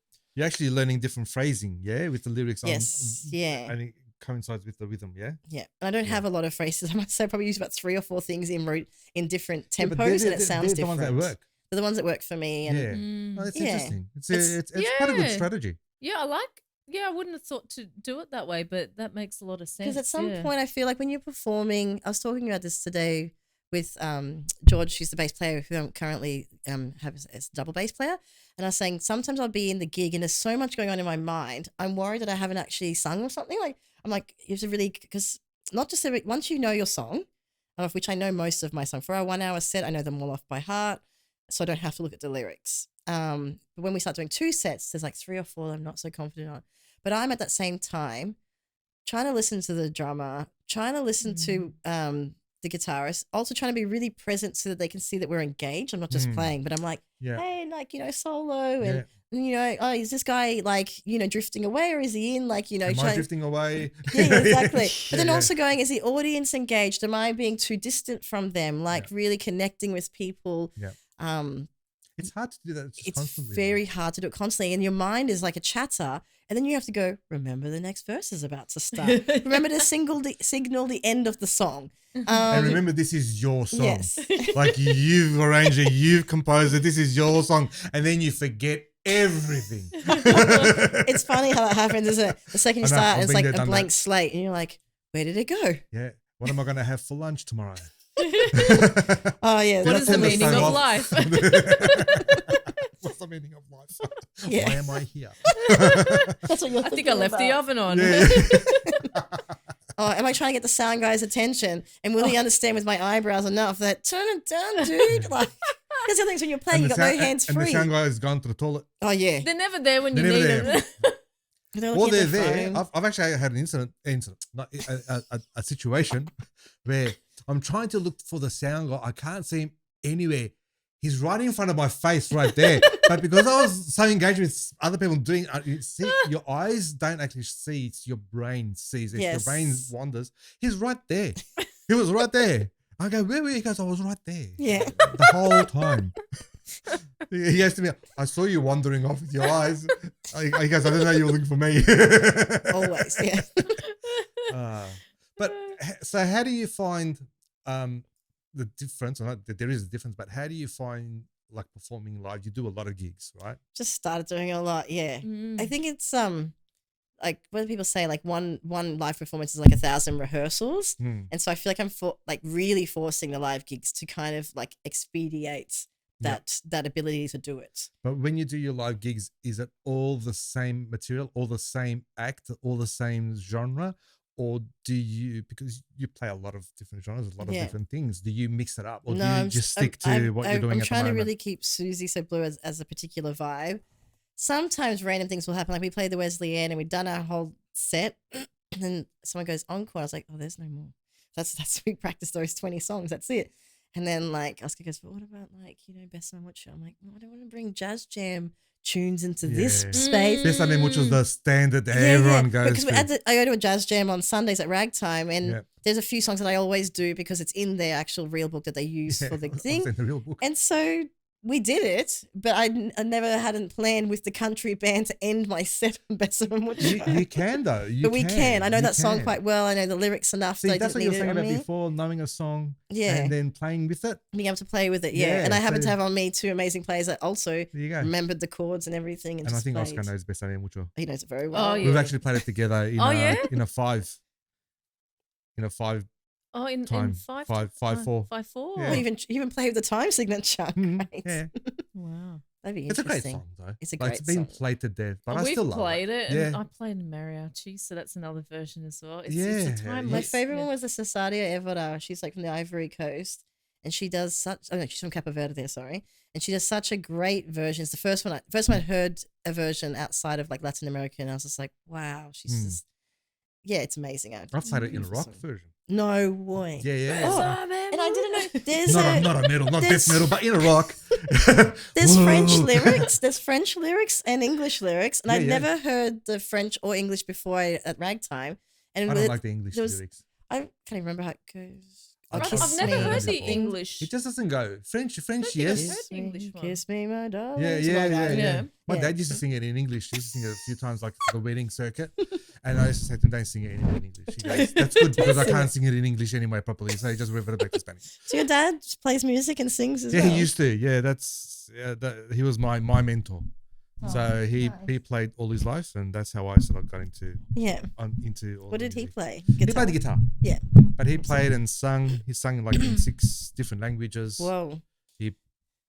[SPEAKER 1] actually learning different phrasing, with the lyrics.
[SPEAKER 3] Yes,
[SPEAKER 1] and it coincides with the rhythm,
[SPEAKER 3] Yeah, and I don't have a lot of phrases. I must say I probably use about 3 or 4 things in different tempos, and it sounds different.
[SPEAKER 1] The ones that work.
[SPEAKER 3] They're the ones that work for me. And
[SPEAKER 1] that's interesting. It's quite a good strategy.
[SPEAKER 2] Yeah, I wouldn't have thought to do it that way, but that makes a lot of sense.
[SPEAKER 3] Because at some point I feel like when you're performing, I was talking about this today with George, who's the bass player who I'm currently have as a double bass player. And I was saying sometimes I'll be in the gig and there's so much going on in my mind. I'm worried that I haven't actually sung or something. Like I'm like, you have to really, because not just once you know your song, of which I know most of my song, for our 1 hour set, I know them all off by heart. So I don't have to look at the lyrics. But when we start doing 2 sets, there's like 3 or 4 I'm not so confident on. But I'm at that same time trying to listen to the drummer, trying to listen to the guitarist, also trying to be really present so that they can see that we're engaged. I'm not just playing, but I'm like, hey, like, solo and, is this guy like, drifting away or is he in like,
[SPEAKER 1] Am I drifting away?
[SPEAKER 3] Yeah, exactly. But then also going, is the audience engaged? Am I being too distant from them? Like really connecting with people.
[SPEAKER 1] Yeah. It's hard to do that.
[SPEAKER 3] It's very hard to do it constantly. And your mind is like a chatter. And then you have to go, remember the next verse is about to start. Remember to signal the end of the song.
[SPEAKER 1] And remember, this is your song.
[SPEAKER 3] Yes.
[SPEAKER 1] Like you've arranged it, you've composed it, this is your song. And then you forget everything.
[SPEAKER 3] It's funny how that happens, isn't it? The second you start, it's like a blank slate. And you're like, where did it go?
[SPEAKER 1] Yeah. What am I going to have for lunch tomorrow?
[SPEAKER 3] Oh, yeah.
[SPEAKER 2] What is the meaning of life?
[SPEAKER 1] What's the meaning of life?
[SPEAKER 3] Yeah.
[SPEAKER 1] Why am I here?
[SPEAKER 3] That's what you're
[SPEAKER 2] I think I left the oven on.
[SPEAKER 1] Yeah.
[SPEAKER 3] Oh, am I trying to get the sound guy's attention? And will he understand with my eyebrows enough that turn it down, dude? Like, because the things when you're playing, you got no hands free.
[SPEAKER 1] And the sound guy has gone to the toilet.
[SPEAKER 3] Oh yeah,
[SPEAKER 2] They're never there when you need them.
[SPEAKER 1] Well, they're there. I've actually had an incident, not a situation where I'm trying to look for the sound guy. I can't see him anywhere. He's right in front of my face right there. But because I was so engaged with other people doing you see, your eyes don't actually see, it's your brain sees. It's your brain wanders. He's right there. He was right there. I go, where were you? He goes, I was right there.
[SPEAKER 3] Yeah.
[SPEAKER 1] The whole time. He goes to me, I saw you wandering off with your eyes. He goes, I didn't know you were looking for me.
[SPEAKER 3] Always, yeah.
[SPEAKER 1] But so how do you find the difference? Or not, there is a difference, but how do you find like performing live? You do a lot of gigs, right?
[SPEAKER 3] Just started doing a lot, yeah. I think it's like what do people say? Like one live performance is like 1,000 rehearsals, and so I feel like I'm really forcing the live gigs to kind of like expedite that ability to do it. But
[SPEAKER 1] when you do your live gigs, is it all the same material, all the same act, all the same genre? Or do you, because you play a lot of different genres, a lot of different things, do you mix it up? Or do you just stick to what you're doing at the moment? I'm trying to really
[SPEAKER 3] keep Suzie So Blue as a particular vibe. Sometimes random things will happen. Like we played the Wesleyan and we'd done our whole set And then someone goes, encore. I was like, oh, there's no more. That's we practiced those 20 songs. That's it. And then like Oscar goes, but what about like, Best I Mucho? I'm like, I don't want to bring jazz jam tunes into this space.
[SPEAKER 1] Best I Mucho is the standard that everyone goes to.
[SPEAKER 3] Because I go to a jazz jam on Sundays at Ragtime, and there's a few songs that I always do because it's in their actual real book that they use for the thing.
[SPEAKER 1] In the real book.
[SPEAKER 3] And so we did it, but I never hadn't planned with the country band to end my set on Best of Mucho.
[SPEAKER 1] You can though.
[SPEAKER 3] We can. I know that song quite well. I know the lyrics enough.
[SPEAKER 1] See, that's what you were saying about before, knowing a song and then playing with it.
[SPEAKER 3] Being able to play with it, and I happen to have on me two amazing players that also remembered the chords and everything. And
[SPEAKER 1] I think Oscar knows Best I Mucho.
[SPEAKER 3] He knows it very well.
[SPEAKER 2] Oh, yeah.
[SPEAKER 1] We've actually played it together in a 5.
[SPEAKER 2] Oh, in 5-4.
[SPEAKER 1] 5-4.
[SPEAKER 2] 5-4.
[SPEAKER 3] Yeah. Even play with the time signature. Great.
[SPEAKER 1] Yeah.
[SPEAKER 3] Wow. That'd be
[SPEAKER 1] It's a
[SPEAKER 3] interesting.
[SPEAKER 1] great song though.
[SPEAKER 3] It's a great
[SPEAKER 1] It's been
[SPEAKER 3] song.
[SPEAKER 1] played to death, but I still love it.
[SPEAKER 2] We've played it.
[SPEAKER 1] Yeah.
[SPEAKER 2] And I played in mariachi, so that's another version as well. It's a timeless.
[SPEAKER 3] My favorite one was the Cesaria Evora. She's like from the Ivory Coast, and she does such. Oh no, she's from Cape Verde there. Sorry, and she does such a great version. It's the first one I heard a version outside of like Latin America, and I was just like, wow, she's just. Yeah, it's amazing.
[SPEAKER 1] I've played it in a rock version.
[SPEAKER 3] No way.
[SPEAKER 1] Yeah.
[SPEAKER 3] Oh, and I didn't know there's
[SPEAKER 1] not a metal, not death metal, but in a rock.
[SPEAKER 3] There's French lyrics. There's French lyrics and English lyrics, and I'd never heard the French or English before at Ragtime. And
[SPEAKER 1] I don't like the English lyrics.
[SPEAKER 3] I can't even remember how it goes.
[SPEAKER 2] I've never heard the English.
[SPEAKER 1] It just doesn't go. French,
[SPEAKER 2] yes. English one.
[SPEAKER 3] Kiss me, my darling.
[SPEAKER 1] Yeah. My dad used to sing it in English. He used to sing it a few times, like the wedding circuit. And I used to say to him, don't sing it in English. He goes, that's good because I can't sing it in English anyway properly. So he just reverted back to Spanish.
[SPEAKER 3] So your dad plays music and sings as well?
[SPEAKER 1] Yeah, he used to. Yeah, he was my mentor. So he played all his life, and that's how I sort of got into all.
[SPEAKER 3] What did he play?
[SPEAKER 1] Guitar. He played the guitar.
[SPEAKER 3] Yeah,
[SPEAKER 1] but he played and sung. He sung like in 6 different languages.
[SPEAKER 3] Whoa!
[SPEAKER 1] He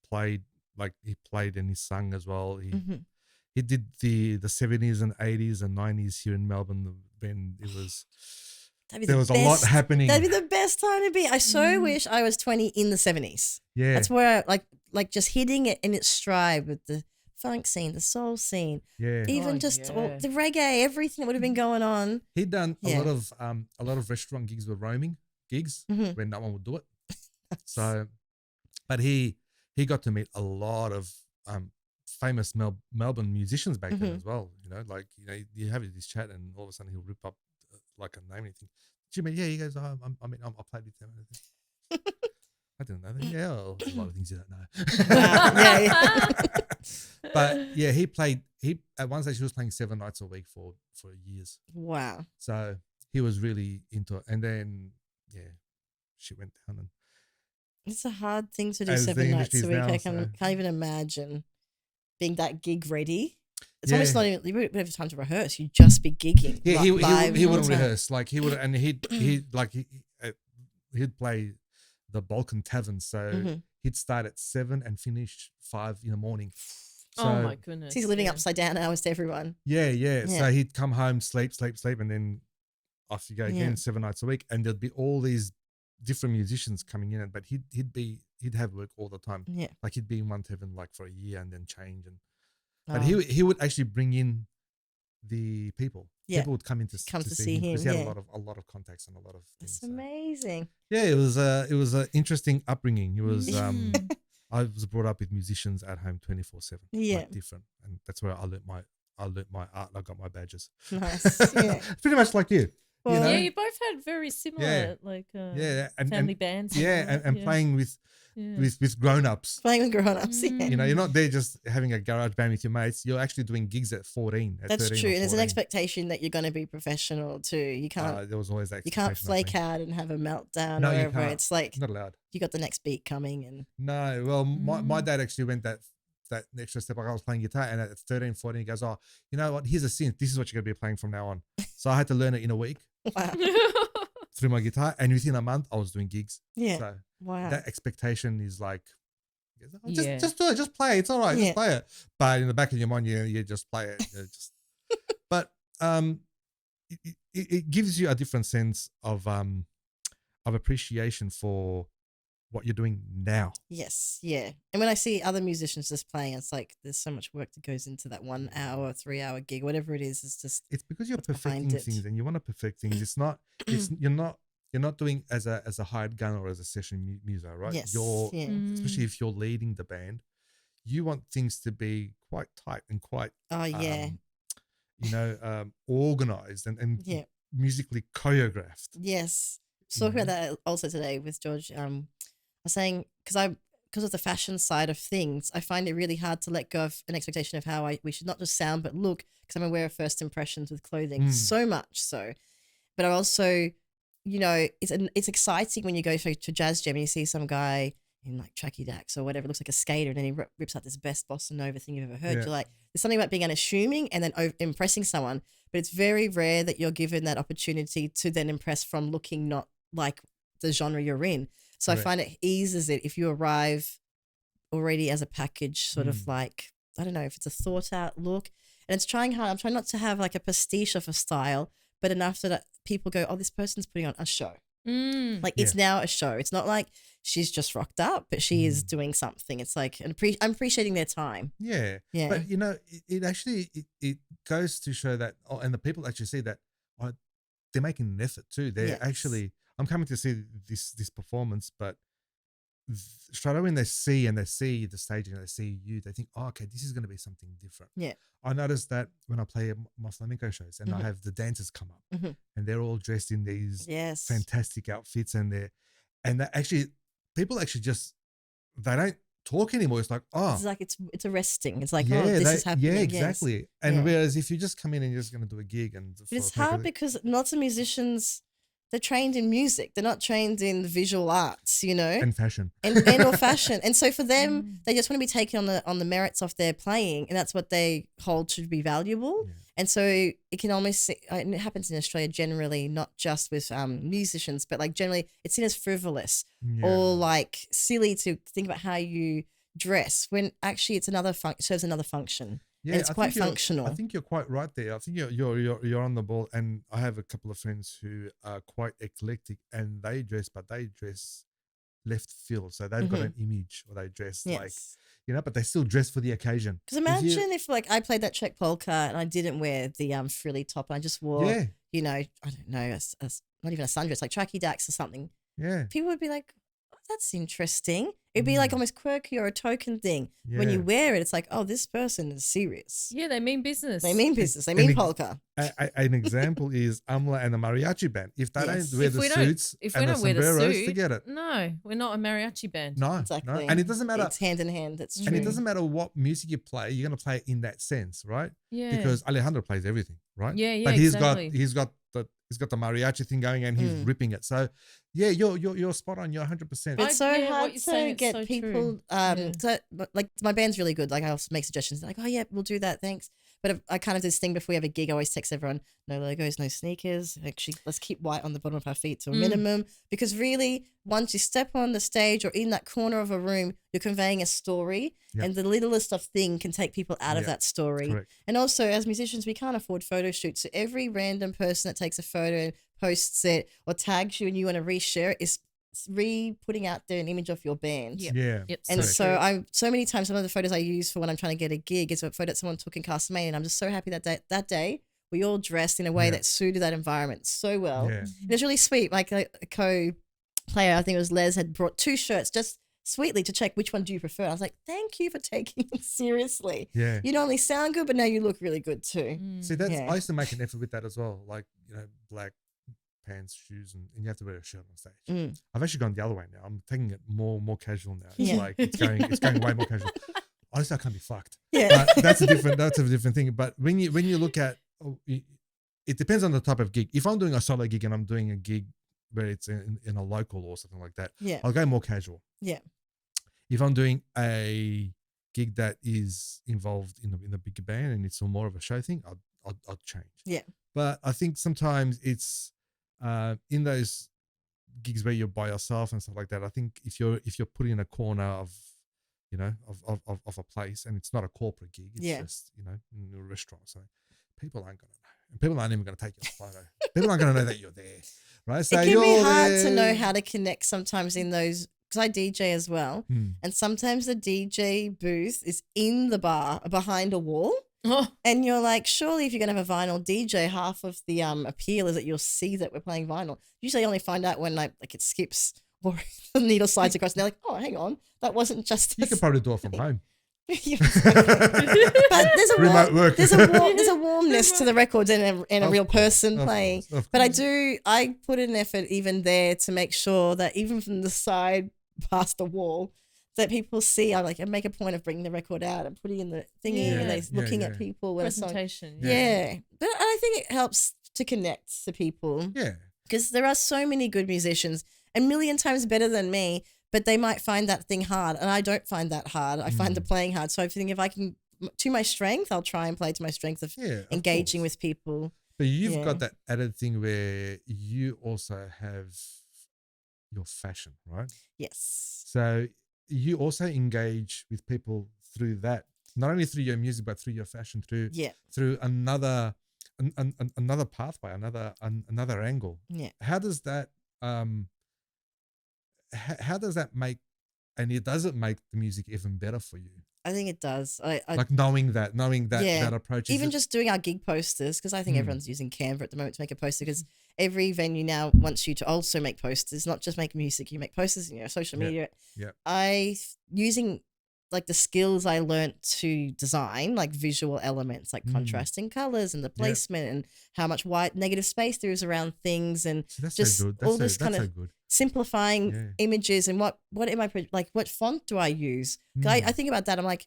[SPEAKER 1] played and he sung as well. He did the 70s and 80s and 90s here in Melbourne when it was. There was a lot happening.
[SPEAKER 3] That'd be the best time to be. I so wish I was 20 in the 70s.
[SPEAKER 1] Yeah,
[SPEAKER 3] that's where like just hitting it in its stride with the funk scene, the soul scene, even the reggae, everything that would have been going on.
[SPEAKER 1] He'd done a lot of restaurant gigs with roaming gigs when no one would do it. So, but he got to meet a lot of famous Melbourne musicians back then as well. You have this chat and all of a sudden he'll rip up like a name and you think, Jimmy, he goes, I played with them. I didn't know that. Yeah, a lot of things you don't know. But yeah, he at one stage he was playing 7 nights a week for years.
[SPEAKER 3] Wow.
[SPEAKER 1] So he was really into it. And then shit went down. And
[SPEAKER 3] it's a hard thing to do 7 nights a week. I can't even imagine being that gig ready. It's almost not even, you wouldn't have time to rehearse. You'd just be gigging.
[SPEAKER 1] Yeah, he wouldn't rehearse. Like he would, and he'd play the Balkan Tavern. So he'd start at 7 and finish 5 in the morning. So,
[SPEAKER 2] oh my goodness!
[SPEAKER 3] He's living upside down hours to everyone.
[SPEAKER 1] Yeah. So he'd come home, sleep, and then off you go again 7 nights a week. And there'd be all these different musicians coming in, but he'd have work all the time.
[SPEAKER 3] Yeah,
[SPEAKER 1] like he'd be in one tavern like for a year and then change but he would actually bring in the people. Yeah. People would come in to see him because he had a lot of contacts and a lot of things.
[SPEAKER 3] That's amazing.
[SPEAKER 1] Yeah, it was an interesting upbringing. It was I was brought up with musicians at home 24/7.
[SPEAKER 3] Yeah,
[SPEAKER 1] like different, and that's where I learnt my art. And I got my badges.
[SPEAKER 3] Nice. Yeah,
[SPEAKER 1] pretty much like you.
[SPEAKER 2] Well, you both had very similar family bands.
[SPEAKER 1] Yeah, and playing with grown-ups.
[SPEAKER 3] Playing with grown-ups,
[SPEAKER 1] you're not there just having a garage band with your mates. You're actually doing gigs at 14.
[SPEAKER 3] That's true. And there's an expectation that you're going to be professional too. You can't.
[SPEAKER 1] There was always that.
[SPEAKER 3] You can't flake out and have a meltdown or whatever. It's like
[SPEAKER 1] not allowed.
[SPEAKER 3] You got the next beat coming and.
[SPEAKER 1] No, well, my dad actually went that extra step. Like I was playing guitar, and at 13, 14, he goes, "Oh, you know what? Here's a synth. This is what you're going to be playing from now on." So I had to learn it in a week.
[SPEAKER 3] Wow.
[SPEAKER 1] Through my guitar, and within a month I was doing gigs.
[SPEAKER 3] Yeah.
[SPEAKER 1] So
[SPEAKER 3] wow.
[SPEAKER 1] That expectation is like, just do it, just play. It's all right, just play it. But in the back of your mind, you just play it. But it gives you a different sense of appreciation for what you're doing now.
[SPEAKER 3] Yes, yeah. And when I see other musicians just playing, it's like there's so much work that goes into that 1 hour, 3 hour gig, whatever it is. It's just
[SPEAKER 1] It's because you're
[SPEAKER 3] what's behind
[SPEAKER 1] perfecting things,
[SPEAKER 3] it.
[SPEAKER 1] and you want to perfect things. It's not. It's you're not doing as a hired gun or as a session muso, right?
[SPEAKER 3] Yes,
[SPEAKER 1] You're
[SPEAKER 3] yeah.
[SPEAKER 1] especially if you're leading the band, you want things to be quite tight and quite
[SPEAKER 3] Oh yeah,
[SPEAKER 1] organized and
[SPEAKER 3] yeah.
[SPEAKER 1] musically choreographed.
[SPEAKER 3] Yes.
[SPEAKER 1] you
[SPEAKER 3] Talking
[SPEAKER 1] know?
[SPEAKER 3] about that also today with George. I was saying because of the fashion side of things, I find it really hard to let go of an expectation of how we should not just sound but look, because I'm aware of first impressions with clothing so much so. But I also, it's exciting when you go to jazz jam and you see some guy in like tracky dacks or whatever, looks like a skater, and then he rips out this best bossa nova thing you've ever heard.
[SPEAKER 1] Yeah.
[SPEAKER 3] You're like, there's something about being unassuming and then impressing someone, but it's very rare that you're given that opportunity to then impress from looking not like the genre you're in. So
[SPEAKER 1] Correct.
[SPEAKER 3] I find it eases it if you arrive already as a package, sort of like, I don't know if it's a thought out look. And it's trying hard. I'm trying not to have like a pastiche of a style, but enough that people go, oh, this person's putting on a show. Like it's now a show. It's not like she's just rocked up, but she is doing something. It's like I'm appreciating their time.
[SPEAKER 1] Yeah.
[SPEAKER 3] Yeah.
[SPEAKER 1] But it actually it goes to show that, and the people actually see that they're making an effort too. They're actually, I'm coming to see this performance, but straight away when they see the stage and they see you, they think, oh, okay, this is going to be something different.
[SPEAKER 3] Yeah.
[SPEAKER 1] I noticed that when I play my flamenco shows and I have the dancers come up and they're all dressed in these fantastic outfits, and that actually people actually just, they don't talk anymore. It's like, oh,
[SPEAKER 3] it's like it's arresting. It's like, oh, this is happening.
[SPEAKER 1] Yeah, exactly.
[SPEAKER 3] Yes.
[SPEAKER 1] And whereas if you just come in and you're just going to do a gig,
[SPEAKER 3] but it's hard because lots of musicians, they're trained in music. They're not trained in the visual arts,
[SPEAKER 1] and fashion
[SPEAKER 3] and or fashion. And so for them, they just want to be taken on the merits of their playing, and that's what they hold should be valuable. Yeah. And so it can almost, and it happens in Australia generally, not just with musicians, but like generally it's seen as frivolous or like silly to think about how you dress, when actually it's serves another function. Yeah, and it's quite functional.
[SPEAKER 1] I think you're quite right there. I think you're on the ball. And I have a couple of friends who are quite eclectic, and they dress left field. So they've got an image, or they dress like, but they still dress for the occasion.
[SPEAKER 3] Because imagine if like I played that Czech polka and I didn't wear the frilly top, and I just wore, I don't know, not even a sundress, like tracky dacks or something. Yeah, people would be like, oh, that's interesting. It'd be like almost quirky or a token thing. Yeah. When you wear it, it's like, oh, this person is serious.
[SPEAKER 2] Yeah, they mean business.
[SPEAKER 3] They mean business. They mean polka.
[SPEAKER 1] An example is Amla and the mariachi band. If they don't wear the suits and the sombreros, forget it.
[SPEAKER 2] No, we're not a mariachi band.
[SPEAKER 1] No,
[SPEAKER 3] exactly.
[SPEAKER 1] No. And it doesn't matter.
[SPEAKER 3] It's hand in hand. That's true.
[SPEAKER 1] And it doesn't matter what music you play. You're going to play it in that sense, right?
[SPEAKER 2] Yeah.
[SPEAKER 1] Because Alejandro plays everything, right?
[SPEAKER 2] Yeah,
[SPEAKER 1] but he's got the mariachi thing going, and he's ripping it. So yeah, you're spot on. You're 100%.
[SPEAKER 3] It's so hard to get people. So, like my band's really good. Like I'll make suggestions. Like, oh yeah, we'll do that. Thanks. But I kind of do this thing before we have a gig. I always text everyone: no logos, no sneakers. Actually, let's keep white on the bottom of our feet to a minimum. Because really, once you step on the stage or in that corner of a room, you're conveying a story, and the littlest of thing can take people out of that story. Correct. And also, as musicians, we can't afford photo shoots. So every random person that takes a photo and posts it or tags you and you want to reshare it is putting out there an image of your band.
[SPEAKER 2] Yep.
[SPEAKER 3] And so many times, some of the photos I use for when I'm trying to get a gig is a photo that someone took in Castlemaine, and I'm just so happy that day we all dressed in a way that suited that environment so well. And it's really sweet. Like a co-player, I think it was Les, had brought 2 shirts just sweetly to check which one do you prefer. I was like, thank you for taking it seriously. Yeah. You not only sound good, but now you look really good too.
[SPEAKER 1] See, I used to make an effort with that as well. Like, black pants, shoes, and you have to wear a shirt on stage. I've actually gone the other way now. I'm taking it more casual now. It's like it's going way more casual. Honestly, I can't be fucked. Yeah, but that's a different thing. But when you look at, it depends on the type of gig. If I'm doing a solo gig and I'm doing a gig where it's in a local or something like that, I'll go more casual. Yeah. If I'm doing a gig that is involved in a bigger band and it's more of a show thing, I'll change. Yeah. But I think sometimes it's in those gigs where you're by yourself and stuff like that, I think if you're put in a corner of a place, and it's not a corporate gig, it's just in a restaurant, so people aren't gonna know, and people aren't even gonna take your photo. People aren't gonna know that you're there, right? So
[SPEAKER 3] it can be hard to know how to connect sometimes in those because I DJ as well, and sometimes the DJ booth is in the bar behind a wall.
[SPEAKER 2] Oh.
[SPEAKER 3] And you're like, surely if you're going to have a vinyl DJ, half of the appeal is that you'll see that we're playing vinyl. Usually I only find out when like it skips or the needle slides across and they're like, oh, hang on, that wasn't just
[SPEAKER 1] You could probably do it from home.
[SPEAKER 3] But there's a
[SPEAKER 1] Remote work.
[SPEAKER 3] there's a warmness to the records and a real person playing. But I put in effort even there to make sure that even from the side past the wall, that people see. I make a point of bringing the record out and putting in the thingy and they're looking at people when
[SPEAKER 2] presentation.
[SPEAKER 3] Yeah. But I think it helps to connect to people.
[SPEAKER 1] Yeah.
[SPEAKER 3] Because there are so many good musicians, a million times better than me, but they might find that thing hard, and I don't find that hard. I find the playing hard. So I think if I can, to my strength, I'll try and play to my strength of engaging with people.
[SPEAKER 1] But you've got that added thing where you also have your fashion, right?
[SPEAKER 3] Yes.
[SPEAKER 1] So you also engage with people through that, not only through your music, but through your fashion, through another pathway, another angle.
[SPEAKER 3] Yeah.
[SPEAKER 1] How does that make, and it doesn't make the music even better for you?
[SPEAKER 3] I think it does. I
[SPEAKER 1] like knowing that approach.
[SPEAKER 3] Even just doing our gig posters, because I think everyone's using Canva at the moment to make a poster, because every venue now wants you to also make posters, not just make music. You make posters in your social media. Yeah. Using like the skills I learnt to design, like visual elements, like contrasting colors and the placement and how much white negative space there is around things, and just all this kind of simplifying images and what am I like? What font do I use? I think about that. I'm like,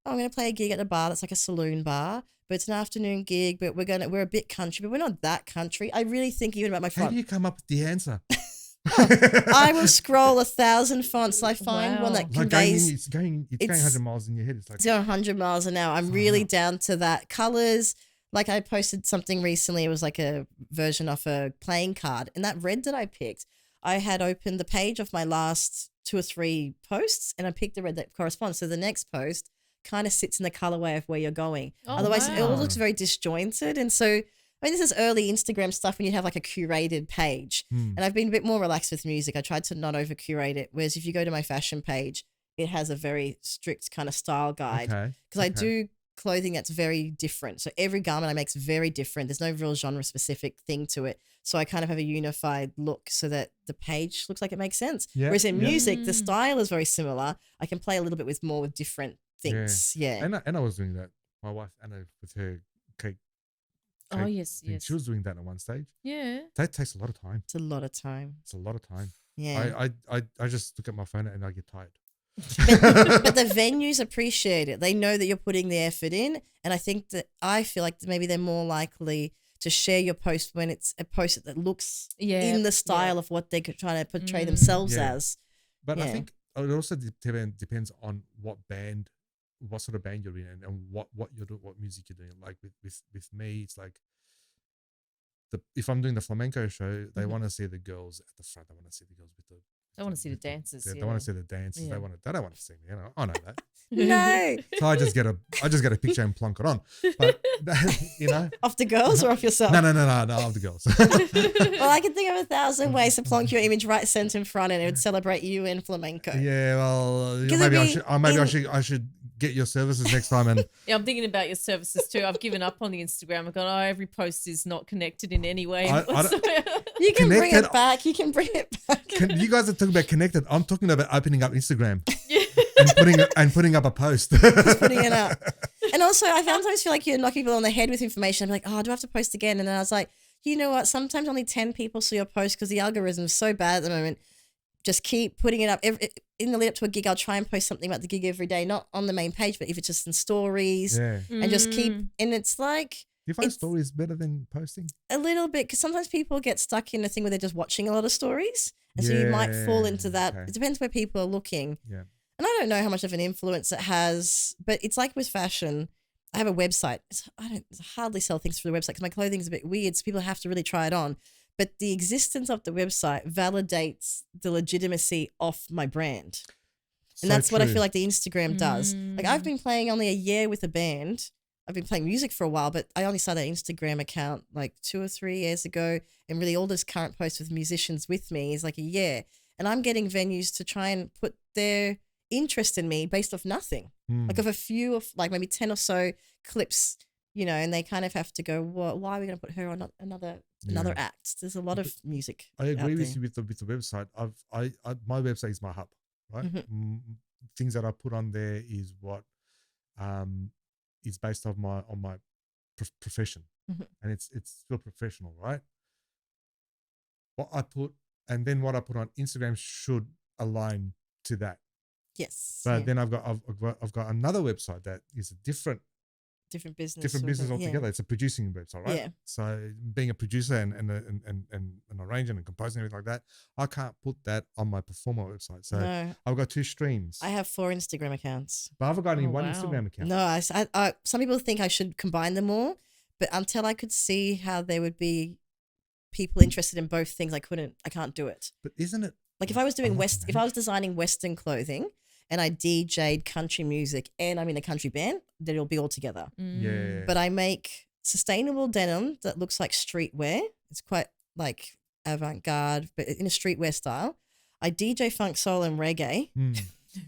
[SPEAKER 3] oh, I'm going to play a gig at a bar that's like a saloon bar, but it's an afternoon gig. But we're a bit country, but we're not that country. I really think even about my font.
[SPEAKER 1] How do you come up with the answer?
[SPEAKER 3] I will scroll 1,000 fonts. I find one that conveys.
[SPEAKER 1] It's going 100 miles in your head. It's like
[SPEAKER 3] 100 miles an hour. I'm really down to that. Colors. Like I posted something recently. It was like a version of a playing card, and that red that I picked, I had opened the page of my last 2 or 3 posts, and I picked the red that corresponds. So the next post kind of sits in the colorway of where you're going. Otherwise, it all looks very disjointed. And so, I mean, this is early Instagram stuff when you have like a curated page. And I've been a bit more relaxed with music. I tried to not over curate it. Whereas if you go to my fashion page, it has a very strict kind of style guide. Because I do clothing that's very different. So every garment I make is very different. There's no real genre specific thing to it. So I kind of have a unified look so that the page looks like it makes sense. Yeah, whereas in music, the style is very similar. I can play a little bit with different things. Yeah.
[SPEAKER 1] And I was doing that. My wife Anna with her cake.
[SPEAKER 2] Oh yes.
[SPEAKER 1] She was doing that at one stage.
[SPEAKER 2] Yeah.
[SPEAKER 1] That takes a lot of time.
[SPEAKER 3] It's a lot of time. Yeah.
[SPEAKER 1] I just look at my phone and I get tired.
[SPEAKER 3] but the venues appreciate it. They know that you're putting the effort in, and I feel like maybe they're more likely to share your post when it's a post that looks in the style of what they're trying to portray themselves as.
[SPEAKER 1] But I think it also depends on what sort of band you're in, and what you're doing, what music you're doing. Like with me, it's like if I'm doing the flamenco show, they want to see the girls at the front. They want to see the girls with the.
[SPEAKER 2] They want to see the dances.
[SPEAKER 1] They want to see the dances. Yeah. They don't want to see me. I know that.
[SPEAKER 3] No.
[SPEAKER 1] So I just get a picture and plonk it on. But
[SPEAKER 3] off the girls or off yourself?
[SPEAKER 1] No, off the girls.
[SPEAKER 3] Well, I can think of 1,000 ways to plonk your image right center in front, and it would celebrate you in flamenco.
[SPEAKER 1] Yeah, well, maybe I should get your services next time. And
[SPEAKER 2] I'm thinking about your services too. I've given up on the Instagram. I've gone, every post is not connected in any way.
[SPEAKER 3] You can bring it back. You
[SPEAKER 1] guys are talking about connected. I'm talking about opening up Instagram and putting up a post.
[SPEAKER 3] Just putting it up. And also, I sometimes feel like you're knocking people on the head with information. I'm like, do I have to post again? And then I was like, you know what? Sometimes only 10 people see your post because the algorithm is so bad at the moment. Just keep putting it up. In the lead up to a gig, I'll try and post something about the gig every day, not on the main page, but if it's just in stories, and just keep. And it's like.
[SPEAKER 1] Do you find stories better than posting?
[SPEAKER 3] A little bit, because sometimes people get stuck in a thing where they're just watching a lot of stories. And so you might fall into that. Okay. It depends where people are looking. Yeah. And I don't know how much of an influence it has, but it's like with fashion. I have a website. I hardly sell things through the website because my clothing is a bit weird, so people have to really try it on. But the existence of the website validates the legitimacy of my brand. And that's what I feel like the Instagram does. Like I've been playing only a year with a band. I've been playing music for a while, but I only started an Instagram account like 2 or 3 years ago. And really all those current posts with musicians with me is like a year. and I'm getting venues to try and put their interest in me based off nothing, like of a few of like maybe 10 or so clips, you know, and they kind of have to go, well, why are we going to put her on another act? There's a lot of music.
[SPEAKER 1] I agree
[SPEAKER 3] out
[SPEAKER 1] with
[SPEAKER 3] there.
[SPEAKER 1] you with the website. My website is my hub, right? Things that I put on there is what is based on my profession, and it's still professional, right? What I put on Instagram should align to that.
[SPEAKER 3] Yes.
[SPEAKER 1] But then I've got another website that is a different business altogether. It's a producing website, right?
[SPEAKER 3] Yeah.
[SPEAKER 1] So being a producer and an arranger and composer and everything like that, I can't put that on my performer website. So
[SPEAKER 3] No.
[SPEAKER 1] I've got 2 streams.
[SPEAKER 3] I have 4 Instagram accounts.
[SPEAKER 1] But I haven't got only one
[SPEAKER 2] wow.
[SPEAKER 1] Instagram account.
[SPEAKER 3] No, I some people think I should combine them all, but until I could see how there would be people interested in both things, I can't do it.
[SPEAKER 1] But isn't it
[SPEAKER 3] Like if I was doing
[SPEAKER 1] like
[SPEAKER 3] if I was designing Western clothing and I DJ'd country music and I'm in a country band, then it'll be all together.
[SPEAKER 1] Yeah.
[SPEAKER 3] But I make sustainable denim that looks like streetwear. It's quite like avant-garde, but in a streetwear style. I DJ funk, soul, and reggae, and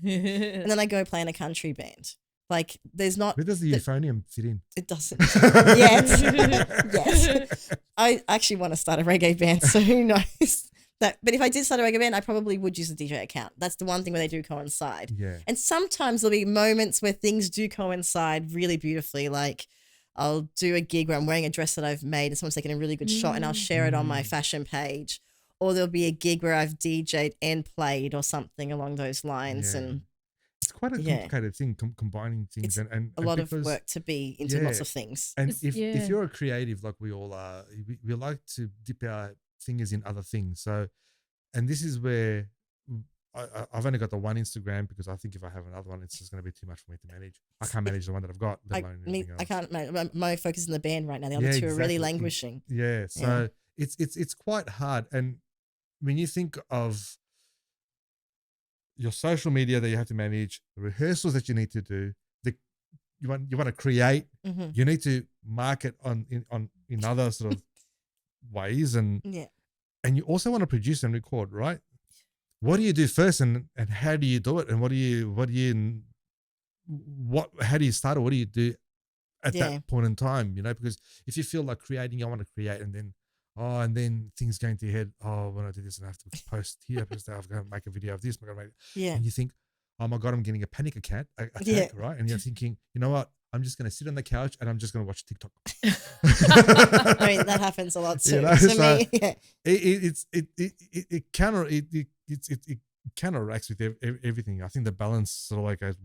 [SPEAKER 3] then I go play in a country band. Like there's not.
[SPEAKER 1] Where does the euphonium fit in?
[SPEAKER 3] It doesn't yet. Yes, I actually want to start a reggae band, so who knows. But if I did start a reggae band, I probably would use a DJ account. That's the one thing where they do coincide.
[SPEAKER 1] Yeah.
[SPEAKER 3] And sometimes there'll be moments where things do coincide really beautifully. Like I'll do a gig where I'm wearing a dress that I've made and someone's taking a really good shot and I'll share it on my fashion page. Or there'll be a gig where I've DJ'd and played or something along those lines.
[SPEAKER 1] Yeah.
[SPEAKER 3] And
[SPEAKER 1] it's quite a complicated thing, combining things
[SPEAKER 3] it's
[SPEAKER 1] and
[SPEAKER 3] a lot of work to be into lots of things.
[SPEAKER 1] And if you're a creative like we all are, we like to dip our fingers in other things. So, and this is where I've only got the one Instagram because I think if I have another one, it's just going to be too much for me to manage. I can't manage the one that I've got.
[SPEAKER 3] I can't manage. My focus is in the band right now. The other two are really languishing.
[SPEAKER 1] Yeah, so it's quite hard. And when you think of your social media that you have to manage, the rehearsals that you need to do, you want to create, you need to market in other sort of ways, and you also want to produce and record, right? What do you do first, and how do you do it, and how do you start, or what do you do at that point in time? You know, because if you feel like creating, I want to create, and then things go into your head. Oh, when I do this, and I have to post here, I've got to make a video of this. And you think, oh my God, I'm getting a panic attack, right? And you're thinking, you know what? I'm just going to sit on the couch and I'm just going to watch TikTok.
[SPEAKER 3] I mean, that happens a lot too.
[SPEAKER 1] You know,
[SPEAKER 3] to
[SPEAKER 1] so
[SPEAKER 3] me.
[SPEAKER 1] it counteracts with everything. I think the balance sort of like goes,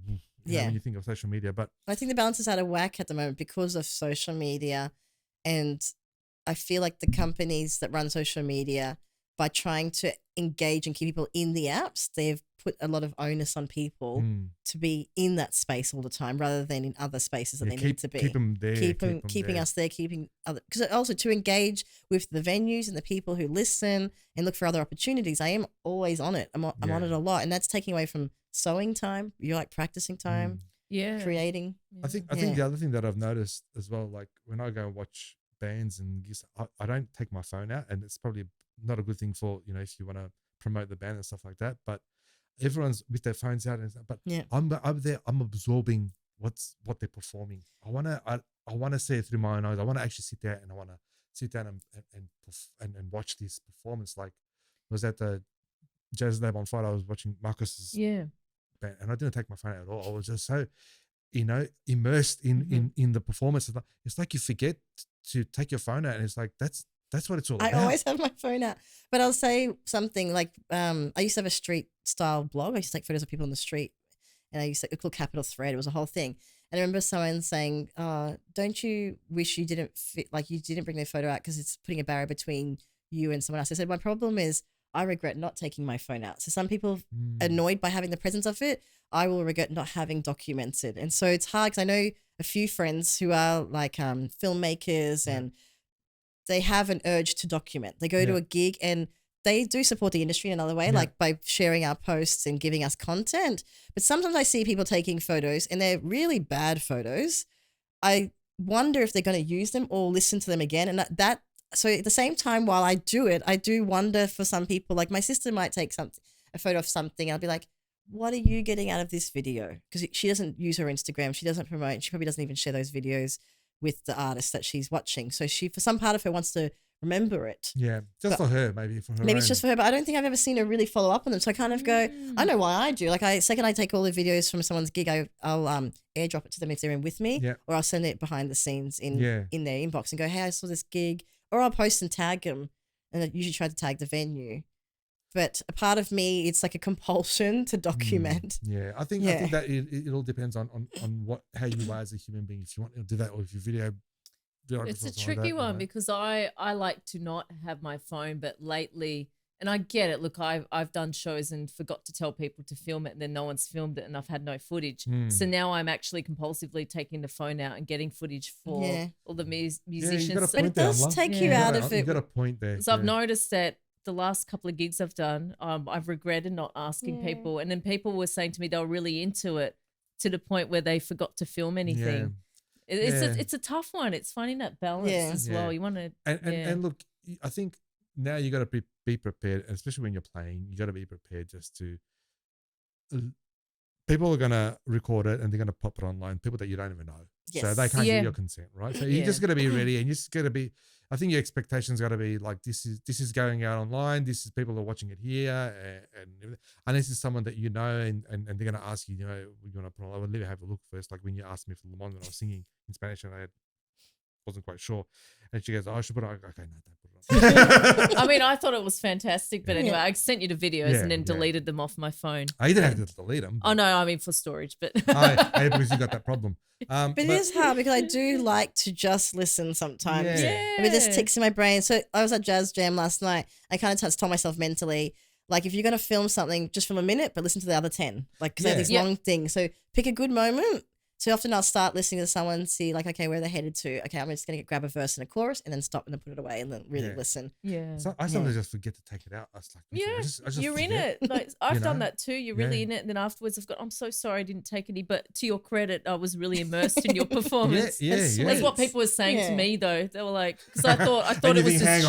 [SPEAKER 1] when you think of social media. But
[SPEAKER 3] I think the balance is out of whack at the moment because of social media, and I feel like the companies that run social media, by trying to engage and keep people in the apps, they've put a lot of onus on people to be in that space all the time rather than in other spaces that they need to be.
[SPEAKER 1] Keep them there.
[SPEAKER 3] Keeping us there, keeping other, because also to engage with the venues and the people who listen and look for other opportunities. I am always on it. I'm on it a lot, and that's taking away from sewing time. You're like practicing time, creating.
[SPEAKER 1] I think the other thing that I've noticed as well, like when I go and watch bands and gigs, I don't take my phone out, and it's probably not a good thing for, you know, if you want to promote the band and stuff like that, but everyone's with their phones out and stuff. But I'm there, I'm absorbing what they're performing. I want to see it through my own eyes. I want to actually sit there and I want to sit down and watch this performance. Like I was at the Jazz Lab on Friday, I was watching Marcus's band, and I didn't take my phone out at all. I was just so, you know, immersed in the performance. It's like you forget to take your phone out, and it's like that's what it's all about.
[SPEAKER 3] I always have my phone out. But I'll say something like, I used to have a street style blog. I used to take photos of people on the street, and I used to call Capital Thread. It was a whole thing. And I remember someone saying, don't you wish you didn't bring their photo out because it's putting a barrier between you and someone else? I said, my problem is I regret not taking my phone out. So some people annoyed by having the presence of it. I will regret not having documented. And so it's hard because I know a few friends who are like filmmakers and they have an urge to document. They go to a gig and they do support the industry in another way, like by sharing our posts and giving us content. But sometimes I see people taking photos and they're really bad photos. I wonder if they're going to use them or listen to them again. And so at the same time, while I do it, I do wonder for some people, like my sister might take a photo of something. I'll be like, what are you getting out of this video? Because she doesn't use her Instagram. She doesn't promote. She probably doesn't even share those videos with the artist that she's watching. So she, for some part of her, wants to remember it.
[SPEAKER 1] Yeah, just for her, maybe for her.
[SPEAKER 3] Maybe
[SPEAKER 1] own.
[SPEAKER 3] it's just for her, but I don't think I've ever seen her really follow up on them. So I kind of go, I know why I do. Like second I take all the videos from someone's gig, I'll airdrop it to them if they're in with me, or I'll send it behind the scenes in their inbox and go, hey, I saw this gig, or I'll post and tag them, and I usually try to tag the venue. But a part of me, it's like a compulsion to document.
[SPEAKER 1] Yeah, I think that it all depends on how you are as a human being. If you want to do that, or if you video.
[SPEAKER 2] It's a tricky one because I like to not have my phone, but lately, and I get it. Look, I've done shows and forgot to tell people to film it, and then no one's filmed it, and I've had no footage. So now I'm actually compulsively taking the phone out and getting footage for all the musicians.
[SPEAKER 3] But it does take you out of it.
[SPEAKER 1] You've got a point there.
[SPEAKER 2] So I've noticed that the last couple of gigs I've done, I've regretted not asking people, and then people were saying to me they were really into it to the point where they forgot to film anything.
[SPEAKER 1] Yeah.
[SPEAKER 2] It's a tough one. It's finding that balance as well. You want to
[SPEAKER 1] and look, I think now you got to be prepared, especially when you're playing. You got to be prepared just to. People are gonna record it and they're gonna pop it online. People that you don't even know, so they can't get your consent, right? So you just got to be ready, and you just got to be. I think your expectations got to be like this is going out online. This is people are watching it here, and unless it's someone that you know, and they're going to ask you, you know, you want to put on. I would never have a look first. Like when you asked me for Le Monde when I was singing in Spanish, and I wasn't quite sure, and she goes, "Oh, I should put it on." Okay, no, don't put it on.
[SPEAKER 2] I mean, I thought it was fantastic, but anyway, I sent you the videos and then deleted them off my phone.
[SPEAKER 1] I didn't have to delete them.
[SPEAKER 2] Oh no, I mean for storage, but
[SPEAKER 1] because you got that problem.
[SPEAKER 3] But it is hard because I do like to just listen sometimes. I mean, this ticks in my brain. So I was at Jazz Jam last night. I kind of told myself mentally, like, if you're going to film something, just film a minute, but listen to the other 10. Like, because they have these long things. So pick a good moment. So often I'll start listening to someone, see like, okay, where they're headed to. Okay, I'm just going to grab a verse and a chorus and then stop and then put it away and then really listen.
[SPEAKER 2] Yeah.
[SPEAKER 1] So I sometimes just forget to take it out. I was like, I just
[SPEAKER 2] you're
[SPEAKER 1] forget.
[SPEAKER 2] in it. Like, I've done that too. You're really in it. And then afterwards I'm so sorry I didn't take any. But to your credit, I was really immersed in your performance. That's what people were saying to me though. They were like, because I thought it was just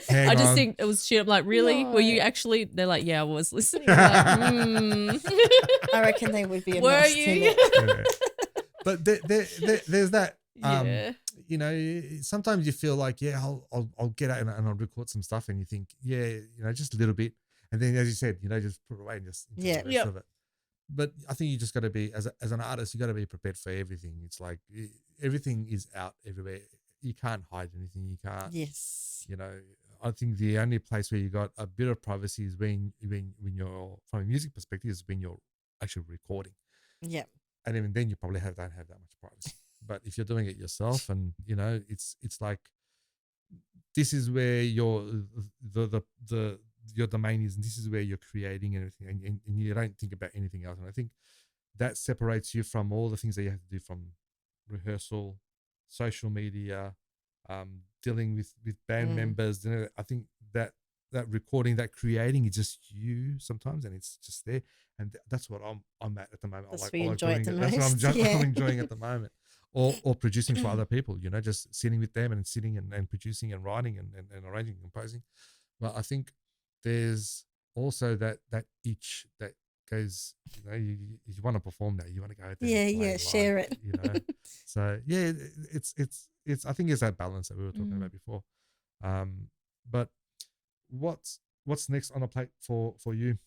[SPEAKER 2] shit. I just think it was shit. I'm like, really? Were you actually? They're like, yeah, I was listening. I'm like,
[SPEAKER 3] I reckon they would be immersed in it.
[SPEAKER 1] But there's that, you know, sometimes you feel like, I'll get out and I'll record some stuff, and you think, you know, just a little bit, and then as you said, you know, just put it away and just enjoy the rest of it. But I think you just got to be, as an artist, you got to be prepared for everything. It's like everything is out everywhere. You can't hide anything. You can't.
[SPEAKER 3] Yes.
[SPEAKER 1] You know, I think the only place where you got a bit of privacy is when you're, from a music perspective, is when you're actually recording.
[SPEAKER 3] Yeah.
[SPEAKER 1] And even then, you probably don't have that much privacy. But if you're doing it yourself, and you know, it's like this is where your domain is, and this is where you're creating and everything, and you don't think about anything else. And I think that separates you from all the things that you have to do, from rehearsal, social media, dealing with band members. You know, I think that recording, that creating is just you sometimes, and it's just there. And that's what I'm at the moment.
[SPEAKER 3] That's
[SPEAKER 1] what
[SPEAKER 3] you enjoy it the most.
[SPEAKER 1] That's what I'm enjoying at the moment. Or producing for other people, you know, just sitting with them and sitting and producing and writing and arranging and composing. But I think there's also that itch that goes, you know, you want to perform now, you want to go out there and play
[SPEAKER 3] share
[SPEAKER 1] live,
[SPEAKER 3] it.
[SPEAKER 1] You know, so it's I think it's that balance that we were talking about before. But what's next on the plate for you?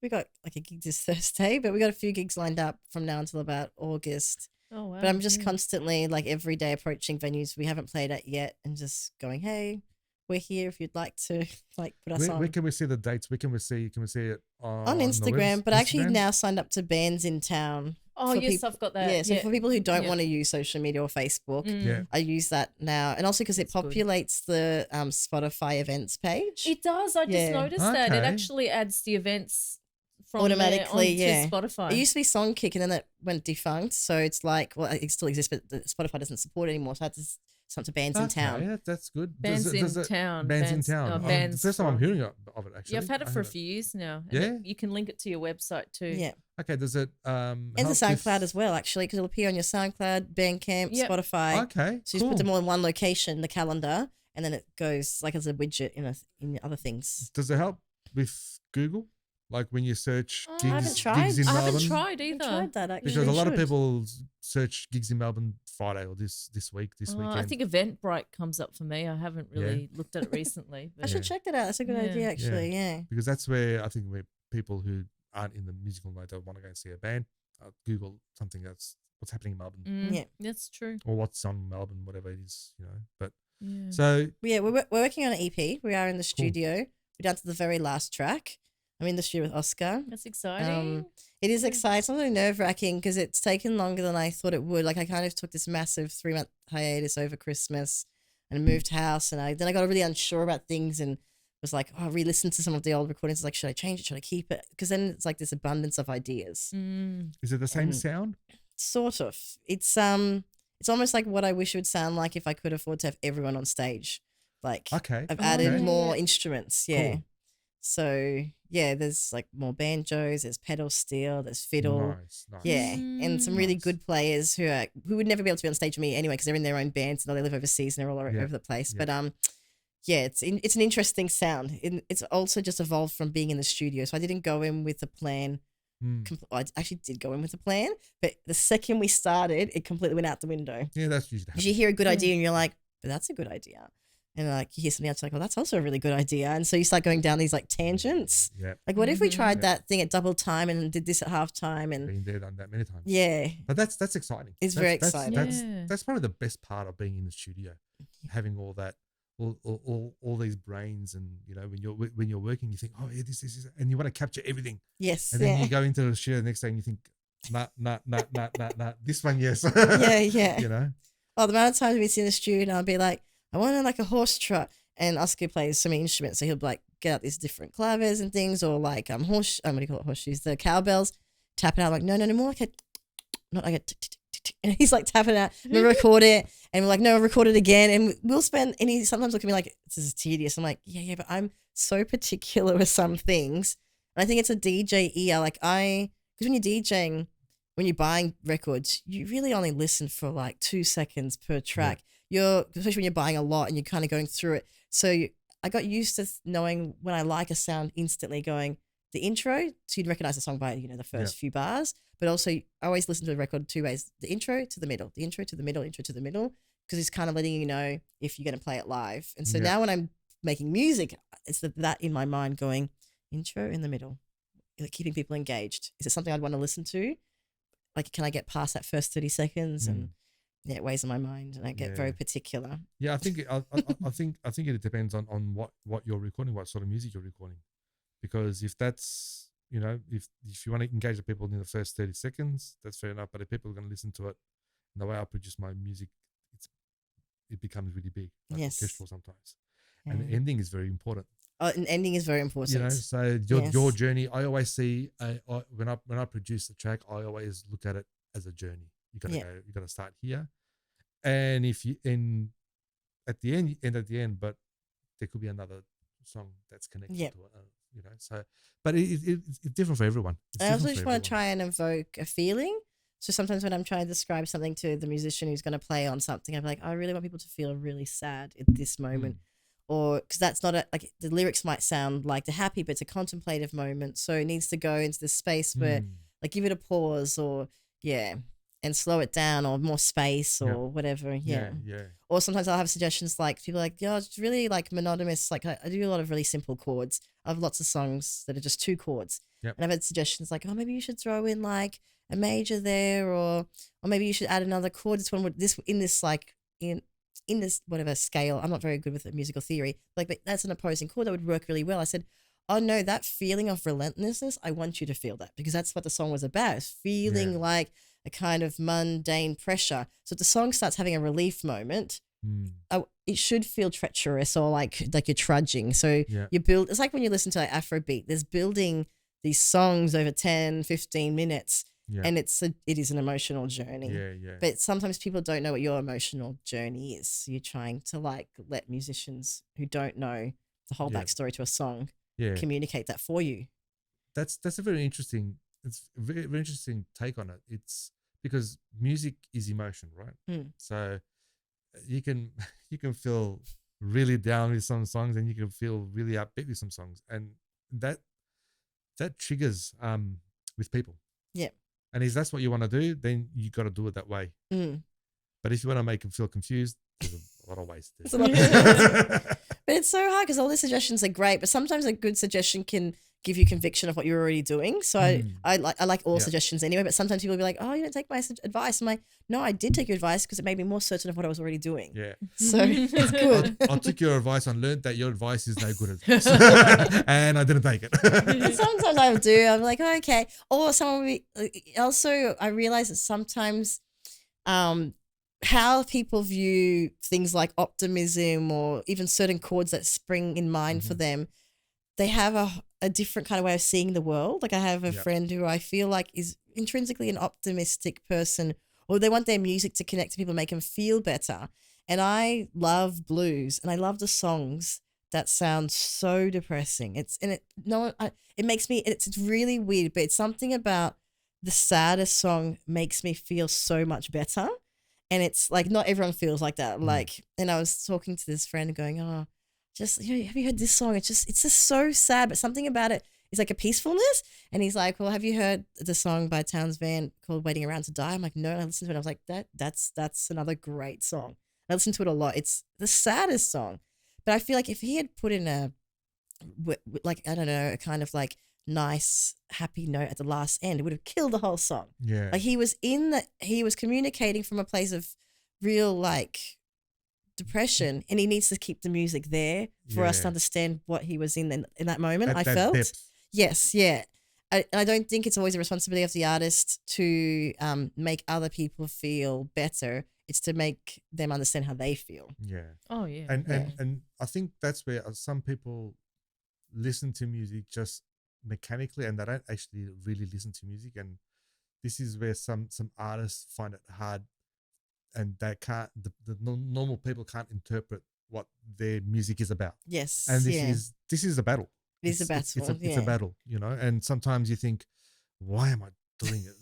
[SPEAKER 3] We got like a gig this Thursday, but we got a few gigs lined up from now until about August.
[SPEAKER 2] Oh wow!
[SPEAKER 3] But I'm just constantly, like, every day approaching venues we haven't played at yet, and just going, hey, we're here if you'd like to, like, put us on.
[SPEAKER 1] Where can we see the dates? Where can we see it
[SPEAKER 3] on Instagram? But I actually now signed up to Bands in Town.
[SPEAKER 2] Oh yes, I've got that.
[SPEAKER 3] Yeah, so for people who don't want to use social media or Facebook, I use that now, and also because it populates the Spotify events page.
[SPEAKER 2] It does. I just noticed that it actually adds the events from
[SPEAKER 3] automatically
[SPEAKER 2] there onto Spotify.
[SPEAKER 3] It used to be Songkick, and then it went defunct. So it's like, well, it still exists, but Spotify doesn't support it anymore. So I had to send to Bands in Town.
[SPEAKER 1] Yeah, that's good.
[SPEAKER 2] Bands in Town.
[SPEAKER 1] Bands in Town. The first time I'm hearing of it, actually.
[SPEAKER 2] Yeah, I've had it for a few years now. And you can link it to your website too.
[SPEAKER 3] Yeah.
[SPEAKER 1] Okay, does it
[SPEAKER 3] and the SoundCloud as well, actually, because it'll appear on your SoundCloud, Bandcamp, Spotify.
[SPEAKER 1] Okay,
[SPEAKER 3] so you just put them all in one location, the calendar, and then it goes like as a widget in other things.
[SPEAKER 1] Does it help with Google? Like when you search
[SPEAKER 2] I
[SPEAKER 1] gigs,
[SPEAKER 3] haven't tried.
[SPEAKER 1] gigs in
[SPEAKER 2] I
[SPEAKER 1] Melbourne?
[SPEAKER 2] haven't tried
[SPEAKER 3] I
[SPEAKER 2] either.
[SPEAKER 3] tried that actually.
[SPEAKER 1] Because a lot of
[SPEAKER 3] Should.
[SPEAKER 1] people search gigs in Melbourne Friday or this week, this weekend.
[SPEAKER 2] I think Eventbrite comes up for me. I haven't really looked at it recently.
[SPEAKER 3] I
[SPEAKER 2] But
[SPEAKER 3] should check that out. That's a good idea, actually. Yeah.
[SPEAKER 1] Because that's where I think where people who aren't in the musical night don't want to go and see a band, Google something that's what's happening in Melbourne
[SPEAKER 3] Yeah.
[SPEAKER 2] That's true.
[SPEAKER 1] or what's on Melbourne, whatever it is, you know. But
[SPEAKER 2] Yeah.
[SPEAKER 1] so
[SPEAKER 3] Yeah, we're working on an EP. We are in the studio. We're down to the very last track. I'm in the studio with Oscar.
[SPEAKER 2] That's exciting.
[SPEAKER 3] It is exciting. It's a little nerve-wracking because it's taken longer than I thought it would. Like I kind of took this massive 3-month hiatus over Christmas and moved house, and then I got really unsure about things and was like, oh, I re-listened to some of the old recordings. Like, should I change it? Should I keep it? Because then it's like this abundance of ideas.
[SPEAKER 1] is it the same sound?
[SPEAKER 3] Sort of. It's almost like what I wish it would sound like if I could afford to have everyone on stage. Like,
[SPEAKER 1] Okay.
[SPEAKER 3] I've added
[SPEAKER 1] okay.
[SPEAKER 3] more instruments. Yeah.
[SPEAKER 1] Cool.
[SPEAKER 3] So yeah, there's like more banjos, there's pedal steel, there's fiddle.
[SPEAKER 1] Nice.
[SPEAKER 3] Yeah, and some really
[SPEAKER 1] Nice.
[SPEAKER 3] good players who would never be able to be on stage with me anyway because they're in their own bands and they live overseas and they're all over the place.
[SPEAKER 1] Yeah.
[SPEAKER 3] But yeah, it's an interesting sound. It's also just evolved from being in the studio. So I didn't go in with a plan. I actually did go in with a plan, but the second we started, it completely went out the window.
[SPEAKER 1] Yeah, that's usually
[SPEAKER 3] Because you hear a good idea and you're like, but that's a good idea. And like you hear something else, like, well, that's also a really good idea. And so you start going down these like tangents.
[SPEAKER 1] Yeah.
[SPEAKER 3] Like, what if we tried that thing at double time and did this at half time? And
[SPEAKER 1] Been there, done that many times.
[SPEAKER 3] yeah,
[SPEAKER 1] But that's exciting.
[SPEAKER 3] It's very exciting.
[SPEAKER 1] That's probably the best part of being in the studio, having all that, all these brains, and you know when you're working, you think, oh yeah, this is, and you want to capture everything.
[SPEAKER 3] yes,
[SPEAKER 1] And then you go into the studio the next day and you think, nah, this one, yes.
[SPEAKER 3] yeah.
[SPEAKER 1] You know.
[SPEAKER 3] Oh, the amount of times we sit in the studio and I'll be like, I want like a horse trot, and Oscar plays so many instruments, so he'll like get out these different clavers and things, or like what do you call it, horseshoes, the cowbells, tap it out like no, more like a, not like a, and he's like tapping it out. We record it, and we're like, no, record it again, and we'll spend. And he sometimes look at me like, this is tedious. I'm like, yeah, but I'm so particular with some things. And I think it's a DJ ear, like because when you're DJing, when you're buying records, you really only listen for like 2 seconds per track. Especially when you're buying a lot and you're kind of going through it. So I got used to knowing when I like a sound instantly going the intro, so you'd recognize the song by, the first few bars, but also I always listen to the record 2 ways, the intro to the middle, the intro to the middle, intro to the middle, because it's kind of letting you know if you're going to play it live. And so now when I'm making music, it's that in my mind going intro in the middle, like keeping people engaged. Is it something I'd want to listen to? Like, can I get past that first 30 seconds? And yeah, it weighs on my mind, and I get very particular.
[SPEAKER 1] Yeah, I think I think it depends on what you're recording, what sort of music you're recording, because if that's if you want to engage the people in the first 30 seconds, that's fair enough. But if people are going to listen to it, and the way I produce my music, it becomes really big, like orchestral sometimes, and the ending is very important.
[SPEAKER 3] Oh, an ending is very important.
[SPEAKER 1] So your journey. I always see when I produce the track, I always look at it as a journey. You gotta go. You gotta start here, and if you at the end, but there could be another song that's connected to it. So, but it's different for everyone.
[SPEAKER 3] I also just want to try and evoke a feeling. So sometimes when I'm trying to describe something to the musician who's going to play on something, I'm like, I really want people to feel really sad at this moment. Or because that's not like the lyrics might sound like they're happy, but it's a contemplative moment. So it needs to go into this space where like give it a pause or and slow it down or more space or whatever. Yeah. Or sometimes I'll have suggestions like people are like, it's really like monotonous. Like I do a lot of really simple chords. I have lots of songs that are just 2 chords. And I've had suggestions like, maybe you should throw in like a major there or maybe you should add another chord. This one would in this whatever scale. I'm not very good with the musical theory. Like, but that's an opposing chord that would work really well. I said, oh no, that feeling of relentlessness, I want you to feel that because that's what the song was about. It's feeling like a kind of mundane pressure. So if the song starts having a relief moment, it should feel treacherous or like you're trudging. So you build, it's like when you listen to like Afrobeat, there's building these songs over 10, 15 minutes. And it is an emotional journey. But sometimes people don't know what your emotional journey is. So you're trying to like let musicians who don't know the whole backstory to a song communicate that for you.
[SPEAKER 1] That's a very interesting. It's a very, very interesting take on it. It's because music is emotion, right? So you can feel really down with some songs, and you can feel really upbeat with some songs, and that triggers with people.
[SPEAKER 3] Yeah.
[SPEAKER 1] And if that's what you want to do, then you got to do it that way. But if you want to make them feel confused, there's a lot of ways to do it.
[SPEAKER 3] But it's so hard because all the suggestions are great, but sometimes a good suggestion can give you conviction of what you're already doing. So I like all suggestions anyway, but sometimes people will be like, oh, you don't take my advice. I'm like, no, I did take your advice because it made me more certain of what I was already doing.
[SPEAKER 1] Yeah.
[SPEAKER 3] So it's good.
[SPEAKER 1] I took your advice and learned that your advice is no good advice. And I didn't take it.
[SPEAKER 3] And sometimes I do. I'm like, oh, okay. Or someone will be, also I realize that sometimes how people view things like optimism or even certain chords that spring in mind for them, they have a different kind of way of seeing the world. Like I have a friend who I feel like is intrinsically an optimistic person, or they want their music to connect to people, make them feel better. And I love blues and I love the songs that sound so depressing. It makes me, it's really weird, but it's something about the saddest song makes me feel so much better. And it's like, not everyone feels like that. Like, and I was talking to this friend going, oh, just, have you heard this song? It's just so sad, but something about it is like a peacefulness. And he's like, well, have you heard the song by Townes Van called Waiting Around to Die? I'm like, no, and I listened to it. I was like, that's another great song. I listen to it a lot. It's the saddest song. But I feel like if he had put in a kind of like nice, happy note at the last end, it would have killed the whole song.
[SPEAKER 1] Yeah.
[SPEAKER 3] Like he was communicating from a place of real like depression, and he needs to keep the music there for us to understand what he was in that moment. I felt depth. Yes, yeah. I don't think it's always a responsibility of the artist to make other people feel better. It's to make them understand how they feel.
[SPEAKER 1] Yeah.
[SPEAKER 2] Oh yeah.
[SPEAKER 1] And I think that's where some people listen to music just mechanically, and they don't actually really listen to music. And this is where some artists find it hard, and they can't. The normal people can't interpret what their music is about.
[SPEAKER 3] Yes.
[SPEAKER 1] And this is a battle.
[SPEAKER 3] It is a battle.
[SPEAKER 1] It's a battle, you know. And sometimes you think, why am I doing it?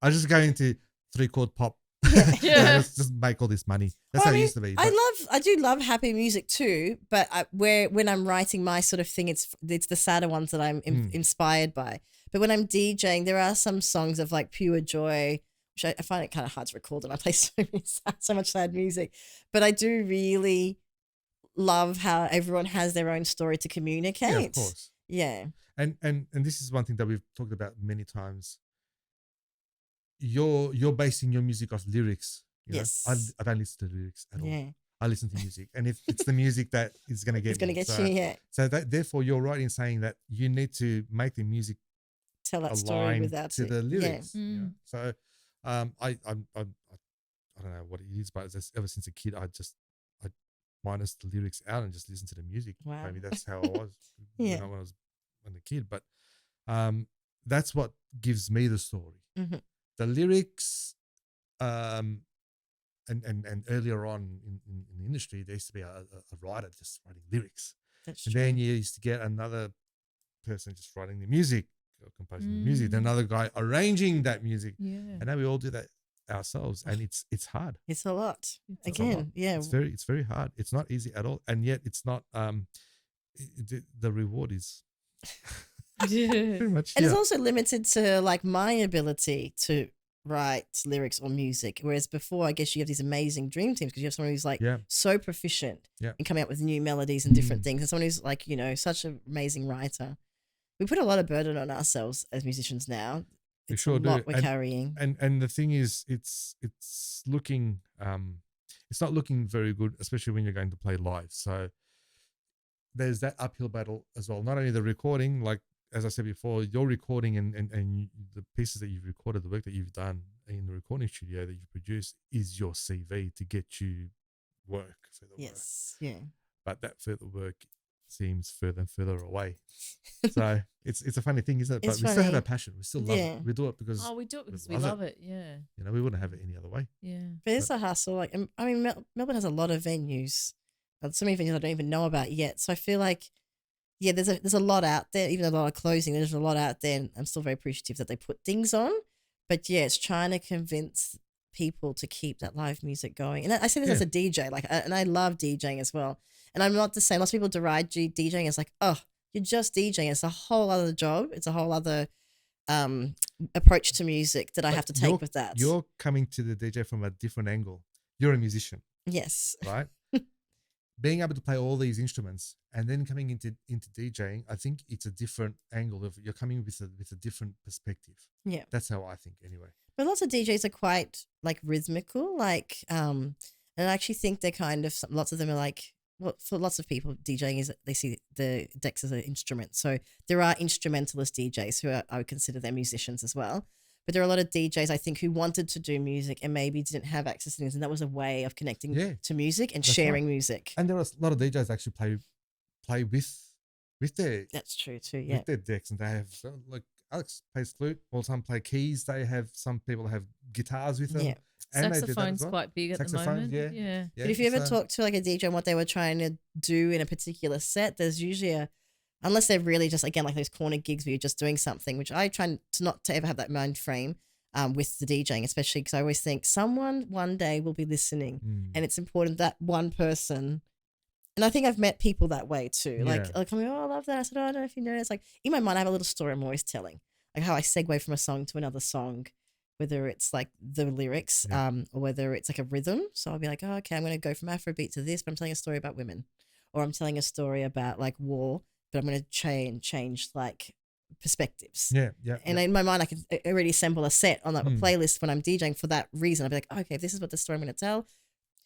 [SPEAKER 1] I just go into 3-chord pop. Let's just make all this money. That's how it used to be.
[SPEAKER 3] I do love happy music too, but when I'm writing my sort of thing, it's the sadder ones that I'm inspired by. But when I'm DJing, there are some songs of like pure joy, which I find it kind of hard to record, and I play so much sad music. But I do really love how everyone has their own story to communicate.
[SPEAKER 1] Yeah, of course.
[SPEAKER 3] Yeah.
[SPEAKER 1] And this is one thing that we've talked about many times. You're basing your music off lyrics.
[SPEAKER 3] Yes.
[SPEAKER 1] I don't listen to lyrics at all. I listen to music, and if it's the music that is going to get,
[SPEAKER 3] you. Yeah.
[SPEAKER 1] So that therefore you're right in saying that you need to make the music
[SPEAKER 3] tell that story without
[SPEAKER 1] to the lyrics.
[SPEAKER 3] Yeah.
[SPEAKER 1] You know? So I don't know what it is, but ever since a kid, I minus the lyrics out and just listen to the music.
[SPEAKER 3] Wow.
[SPEAKER 1] Maybe that's how I was when I was a kid. But that's what gives me the story.
[SPEAKER 3] Mm-hmm.
[SPEAKER 1] The lyrics, and earlier on in the industry, there used to be a writer just writing lyrics.
[SPEAKER 3] That's
[SPEAKER 1] and
[SPEAKER 3] true.
[SPEAKER 1] then you used to get another person just writing the music, or composing the music, then another guy arranging that music. Yeah. And now we all do that ourselves, and it's hard.
[SPEAKER 3] It's a lot.
[SPEAKER 1] It's very hard. It's not easy at all, and yet it's not. The reward is pretty much.
[SPEAKER 3] And it's also limited to like my ability to write lyrics or music, whereas before I guess you have these amazing dream teams because you have someone who's like so proficient in coming up with new melodies and different things, and someone who's like such an amazing writer. We put a lot of burden on ourselves as musicians now. It's a lot we're carrying.
[SPEAKER 1] And the thing is, it's looking it's not looking very good, especially when you're going to play live. So there's that uphill battle as well. Not only the recording, like as I said before, your recording and the pieces that you've recorded, the work that you've done in the recording studio that you produce is your CV to get you work, further work.
[SPEAKER 3] Yeah.
[SPEAKER 1] But that further work seems further and further away. So it's a funny thing, isn't it? But we still have a passion. We still love it. We do it because
[SPEAKER 2] we do it because we love it. Yeah.
[SPEAKER 1] We wouldn't have it any other way.
[SPEAKER 2] Yeah.
[SPEAKER 3] But it's a hustle. Like, I mean, Melbourne has a lot of venues. So many venues I don't even know about yet. So I feel like, there's a lot out there. Even a lot of closing, there's a lot out there. And I'm still very appreciative that they put things on. But it's trying to convince people to keep that live music going. And I say this as a DJ, and I love DJing as well. And I'm not the same. Lots of people deride DJing as like, oh, you're just DJing. It's a whole other job. It's a whole other approach to music that I have to take with that.
[SPEAKER 1] You're coming to the DJ from a different angle. You're a musician.
[SPEAKER 3] Yes.
[SPEAKER 1] Right? Being able to play all these instruments and then coming into DJing, I think it's a different angle of you're coming with a different perspective.
[SPEAKER 3] Yeah.
[SPEAKER 1] That's how I think anyway.
[SPEAKER 3] But lots of DJs are quite like rhythmical, like and I actually think they're kind of lots of them are like, well, for lots of people, DJing is they see the decks as an instrument. So there are instrumentalist DJs who I would consider them musicians as well. But there are a lot of DJs, I think, who wanted to do music and maybe didn't have access to things, and that was a way of connecting to music and sharing music.
[SPEAKER 1] And there are a lot of DJs actually play with their
[SPEAKER 3] that's true too, yeah,
[SPEAKER 1] with their decks, and they have like Alex plays flute, all the time play keys. They have some people have guitars with them.
[SPEAKER 3] Yeah.
[SPEAKER 1] And
[SPEAKER 2] saxophone's quite big at the moment. Yeah.
[SPEAKER 3] But if you ever talk to like a DJ and what they were trying to do in a particular set, there's usually unless they're really just, again, like those corner gigs where you're just doing something, which I try to not to ever have that mind frame with the DJing, especially because I always think someone one day will be listening and it's important that one person, and I think I've met people that way too. Like I'm like, oh, I love that. I said, oh, I don't know if you know. It's like in my mind, I have a little story I'm always telling, like how I segue from a song to another song, whether it's like the lyrics or whether it's like a rhythm. So I'll be like, oh, okay, I'm going to go from Afrobeat to this, but I'm telling a story about women, or I'm telling a story about like war, but I'm going to change like perspectives.
[SPEAKER 1] Yeah.
[SPEAKER 3] And in my mind, I can already assemble a set on like a playlist when I'm DJing for that reason. I'll be like, okay, this is what the story I'm going to tell.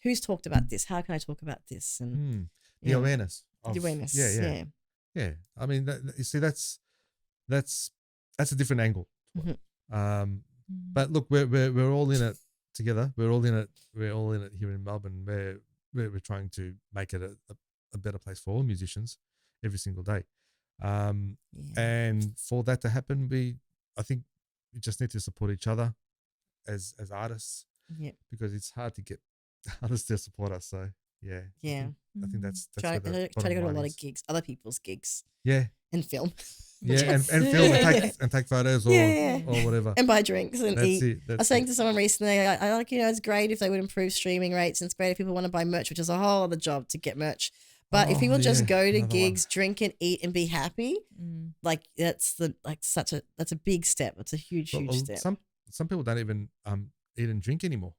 [SPEAKER 3] Who's talked about this? How can I talk about this? And
[SPEAKER 1] the awareness.
[SPEAKER 3] The awareness.
[SPEAKER 1] Yeah. I mean, you see, that's a different angle. But look, we're all in it together. We're all in it here in Melbourne. We're trying to make it a better place for all musicians every single day. And for that to happen, I think we just need to support each other as artists. Yeah. Because it's hard to get artists to support us. So yeah. I think that's
[SPEAKER 3] try to go to a lot of gigs, other people's gigs.
[SPEAKER 1] Yeah.
[SPEAKER 3] And film.
[SPEAKER 1] Yeah, and film and take photos or whatever.
[SPEAKER 3] And buy drinks and eat. I was saying to someone recently, I like, it's great if they would improve streaming rates, and it's great if people want to buy merch, which is a whole other job to get merch. But if people just go to gigs, drink and eat and be happy, like that's a big step. It's a huge step.
[SPEAKER 1] Some people don't even eat and drink anymore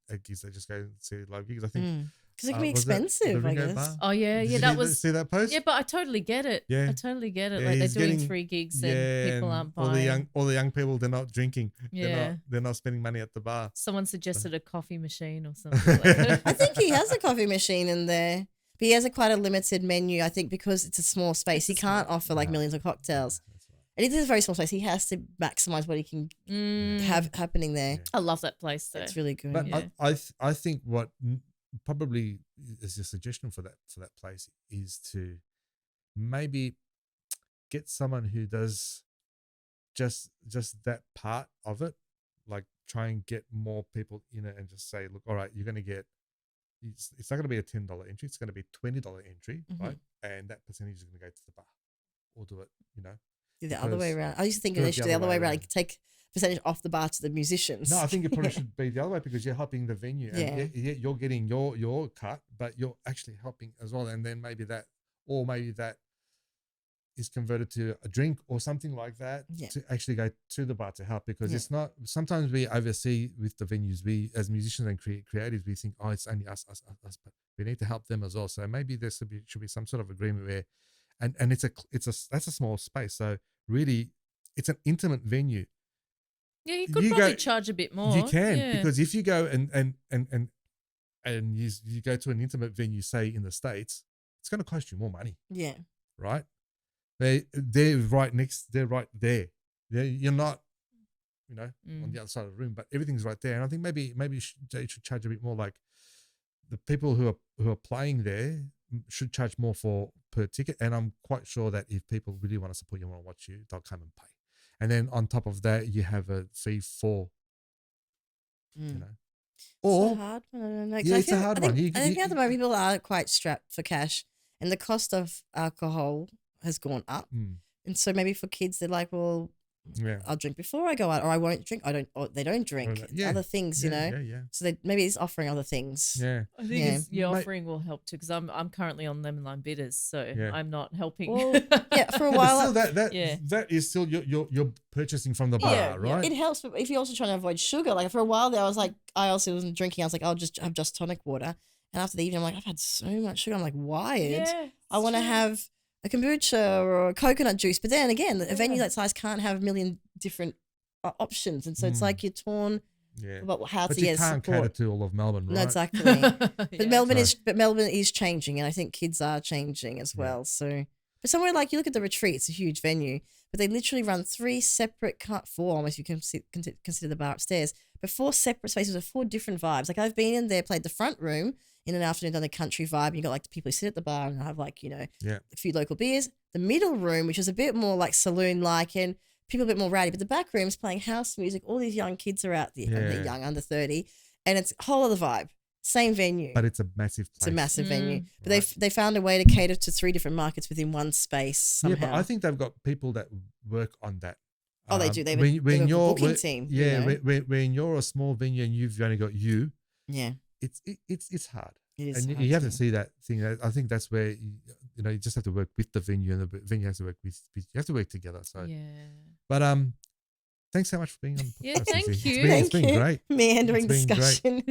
[SPEAKER 1] at gigs. They just go and see live gigs. I think
[SPEAKER 3] because it can be expensive, I guess.
[SPEAKER 1] Bar?
[SPEAKER 2] Oh yeah,
[SPEAKER 1] Did
[SPEAKER 2] that
[SPEAKER 1] you
[SPEAKER 2] was
[SPEAKER 1] see that post.
[SPEAKER 2] Yeah, but I totally get it. Yeah, I totally get it. Like they're doing free gigs and people aren't buying.
[SPEAKER 1] All the young people, they're not drinking. Yeah, they're not spending money at the bar.
[SPEAKER 2] Someone suggested a coffee machine or something. Like that.
[SPEAKER 3] I think he has a coffee machine in there. But he has quite a limited menu, I think, because it's a small space. He can't offer like millions of cocktails. And it is a very small space. He has to maximize what he can have happening there.
[SPEAKER 2] Yeah. I love that place though.
[SPEAKER 3] It's really good.
[SPEAKER 1] But I think what probably is a suggestion for that place is to maybe get someone who does just that part of it, like try and get more people in it and just say, look, all right, you're going to get, it's not going to be a $10 entry. It's going to be $20 entry, right? And that percentage is going to go to the bar, or do it,
[SPEAKER 3] the other way around. I used to think they should do the other way around. Like take percentage off the bar to the musicians.
[SPEAKER 1] No, I think it probably should be the other way, because you're helping the venue. And you're getting your cut, but you're actually helping as well. And then maybe that is converted to a drink or something like that to actually go to the bar to help, because it's not, sometimes we oversee with the venues, we as musicians and creatives, we think, oh, it's only us, but we need to help them as well. So maybe there should be some sort of agreement where, and that's a small space. So really it's an intimate venue.
[SPEAKER 2] Yeah, you could probably charge a bit more.
[SPEAKER 1] You can, because if you go and you go to an intimate venue, say in the States, it's going to cost you more money. Yeah. Right? They're right there. You're not, on the other side of the room, but everything's right there. And I think maybe they should charge a bit more. Like the people who are playing there should charge more per ticket. And I'm quite sure that if people really want to support you and want to watch you, they'll come and pay. And then on top of that, you have a fee for,
[SPEAKER 3] Or, it's a hard one. I don't know.
[SPEAKER 1] Yeah, it's a hard one.
[SPEAKER 3] I think at the moment people are quite strapped for cash, and the cost of alcohol has gone up. And so maybe for kids, they're like, well, I'll drink before I go out, or I won't drink. They don't drink. Other things, you know.
[SPEAKER 1] Yeah.
[SPEAKER 3] So maybe it's offering other things.
[SPEAKER 1] Yeah.
[SPEAKER 2] I think your offering will help too, because I'm currently on lemon lime bitters, so I'm not helping.
[SPEAKER 3] Well, for a while.
[SPEAKER 1] But still that is still you're purchasing from the bar, right?
[SPEAKER 3] It helps, but if you're also trying to avoid sugar, like for a while there, I was like, I also wasn't drinking. I was like, I'll just have just tonic water, and after the evening, I'm like, I've had so much sugar. I'm like wired. I want to have a kombucha or a coconut juice. But then again, a venue that size can't have a million different options. And so it's like you're torn about how to
[SPEAKER 1] you can't cater to all of Melbourne, right?
[SPEAKER 3] No, exactly. But Melbourne is changing, and I think kids are changing as well. So but somewhere like, you look at the Retreat, it's a huge venue, but they literally run 3 separate, four almost, you can consider the bar upstairs, but 4 separate spaces with 4 different vibes. Like I've been in there, played the front room in an afternoon, done the country vibe. You got like the people who sit at the bar and have like, a few local beers. The middle room, which is a bit more like saloon-like, and people a bit more rowdy, but the back room's playing house music. All these young kids are out there, they're young, under 30, and it's a whole other vibe. Same venue.
[SPEAKER 1] But it's a massive place.
[SPEAKER 3] It's a massive venue. But they found a way to cater to 3 different markets within one space somehow.
[SPEAKER 1] Yeah, but I think they've got people that work on that.
[SPEAKER 3] Oh, they do. They have a booking team.
[SPEAKER 1] Yeah, when you're a small venue and you've only got you, it's hard.
[SPEAKER 3] It is
[SPEAKER 1] and
[SPEAKER 3] hard
[SPEAKER 1] you have to see that thing. I think that's where you just have to work with the venue, and the venue has to work with you have to work together. So but thanks so much for being on the podcast.
[SPEAKER 2] Yeah, thank you.
[SPEAKER 1] It's been great.
[SPEAKER 3] Meandering discussion.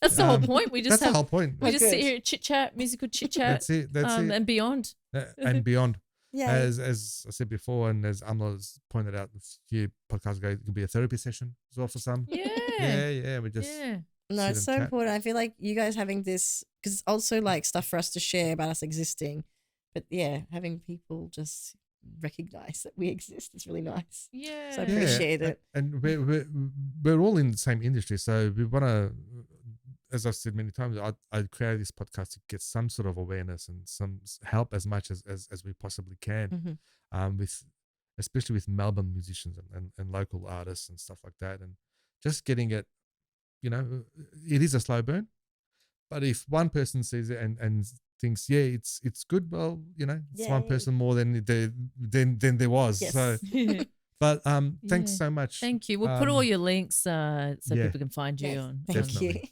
[SPEAKER 2] That's the whole point. We just
[SPEAKER 1] the whole point.
[SPEAKER 2] We just sit here and chit chat, musical chit chat.
[SPEAKER 1] That's it.
[SPEAKER 2] And beyond.
[SPEAKER 1] And beyond.
[SPEAKER 3] Yeah.
[SPEAKER 1] As I said before, and as Amla's pointed out a few podcasts ago, it can be a therapy session as well for some.
[SPEAKER 2] Yeah.
[SPEAKER 1] We just
[SPEAKER 3] No, it's so important. I feel like you guys having this, because it's also like stuff for us to share about us existing. But having people just recognize that we exist is really nice.
[SPEAKER 2] Yeah.
[SPEAKER 3] So I appreciate it.
[SPEAKER 1] And we're all in the same industry, so we want to, as I've said many times, I created this podcast to get some sort of awareness and some help as much as we possibly can, especially with Melbourne musicians and local artists and stuff like that, and just getting it. It is a slow burn, but if one person sees it and thinks, it's good, well, it's one person more than there was.
[SPEAKER 3] Yes.
[SPEAKER 1] So, but thanks so much.
[SPEAKER 2] Thank you. We'll put all your links so people can find you on.
[SPEAKER 3] Thank you.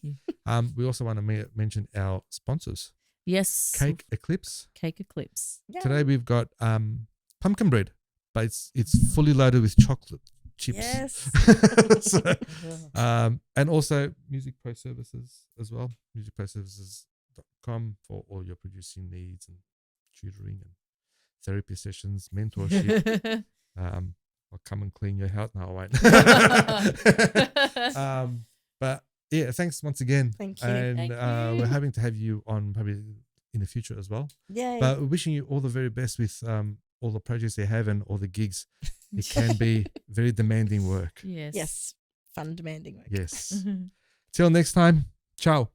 [SPEAKER 1] We also want to mention our sponsors.
[SPEAKER 2] Yes.
[SPEAKER 1] Cake Eclipse.
[SPEAKER 2] Yeah.
[SPEAKER 1] Today we've got pumpkin bread, but it's fully loaded with chocolate chips.
[SPEAKER 3] Yes.
[SPEAKER 1] And also Music Pro Services as well. musicproservices.com for all your producing needs and tutoring and therapy sessions, mentorship. I'll come and clean your house. No, I won't. But yeah, thanks once again.
[SPEAKER 3] Thank you.
[SPEAKER 1] And we're having to have you on probably in the future as well.
[SPEAKER 3] Yeah.
[SPEAKER 1] But wishing you all the very best with all the projects they have and all the gigs. It can be very demanding work.
[SPEAKER 3] Yes. Fun, demanding work.
[SPEAKER 1] Yes. Till next time. Ciao.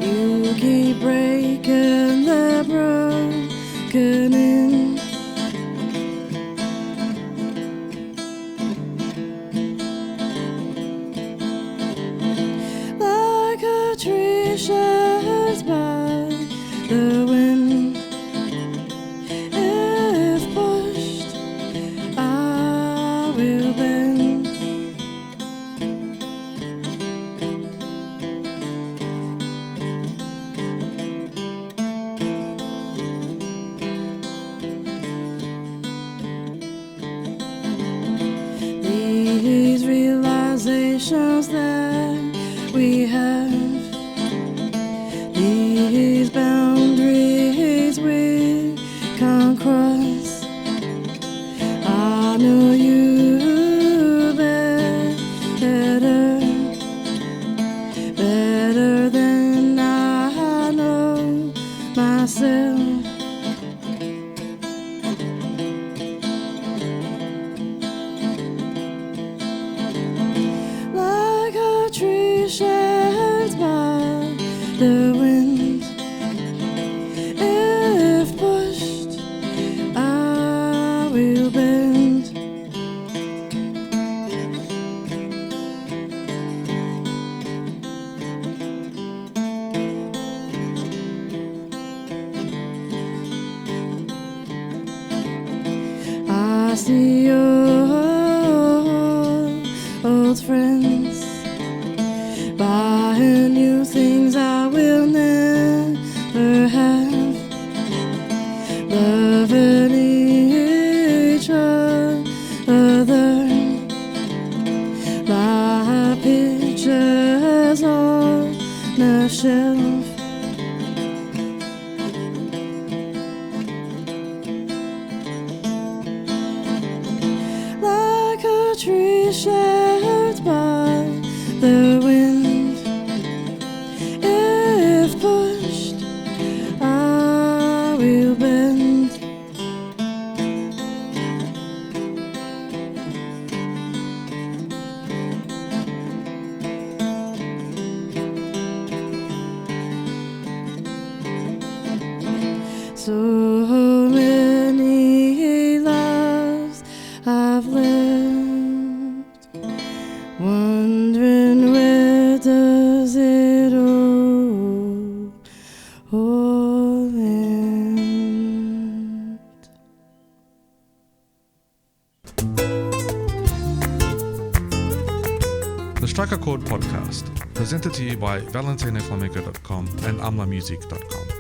[SPEAKER 4] You keep breaking the
[SPEAKER 3] oceans that we have, these boundaries we can't cross. I know you better than I know myself. Like a tree shaped by the wind, if pushed, I will bend. I see your old friends buying new things I will never have, loving each other, my pictures on the shelf. Like a tree shaped by the wind, if pushed, I will bend. So many lives I've lived, wondering where does it all end.
[SPEAKER 4] The Strike A Chord podcast, presented to you by valentinoflamenco.com and amlamusic.com.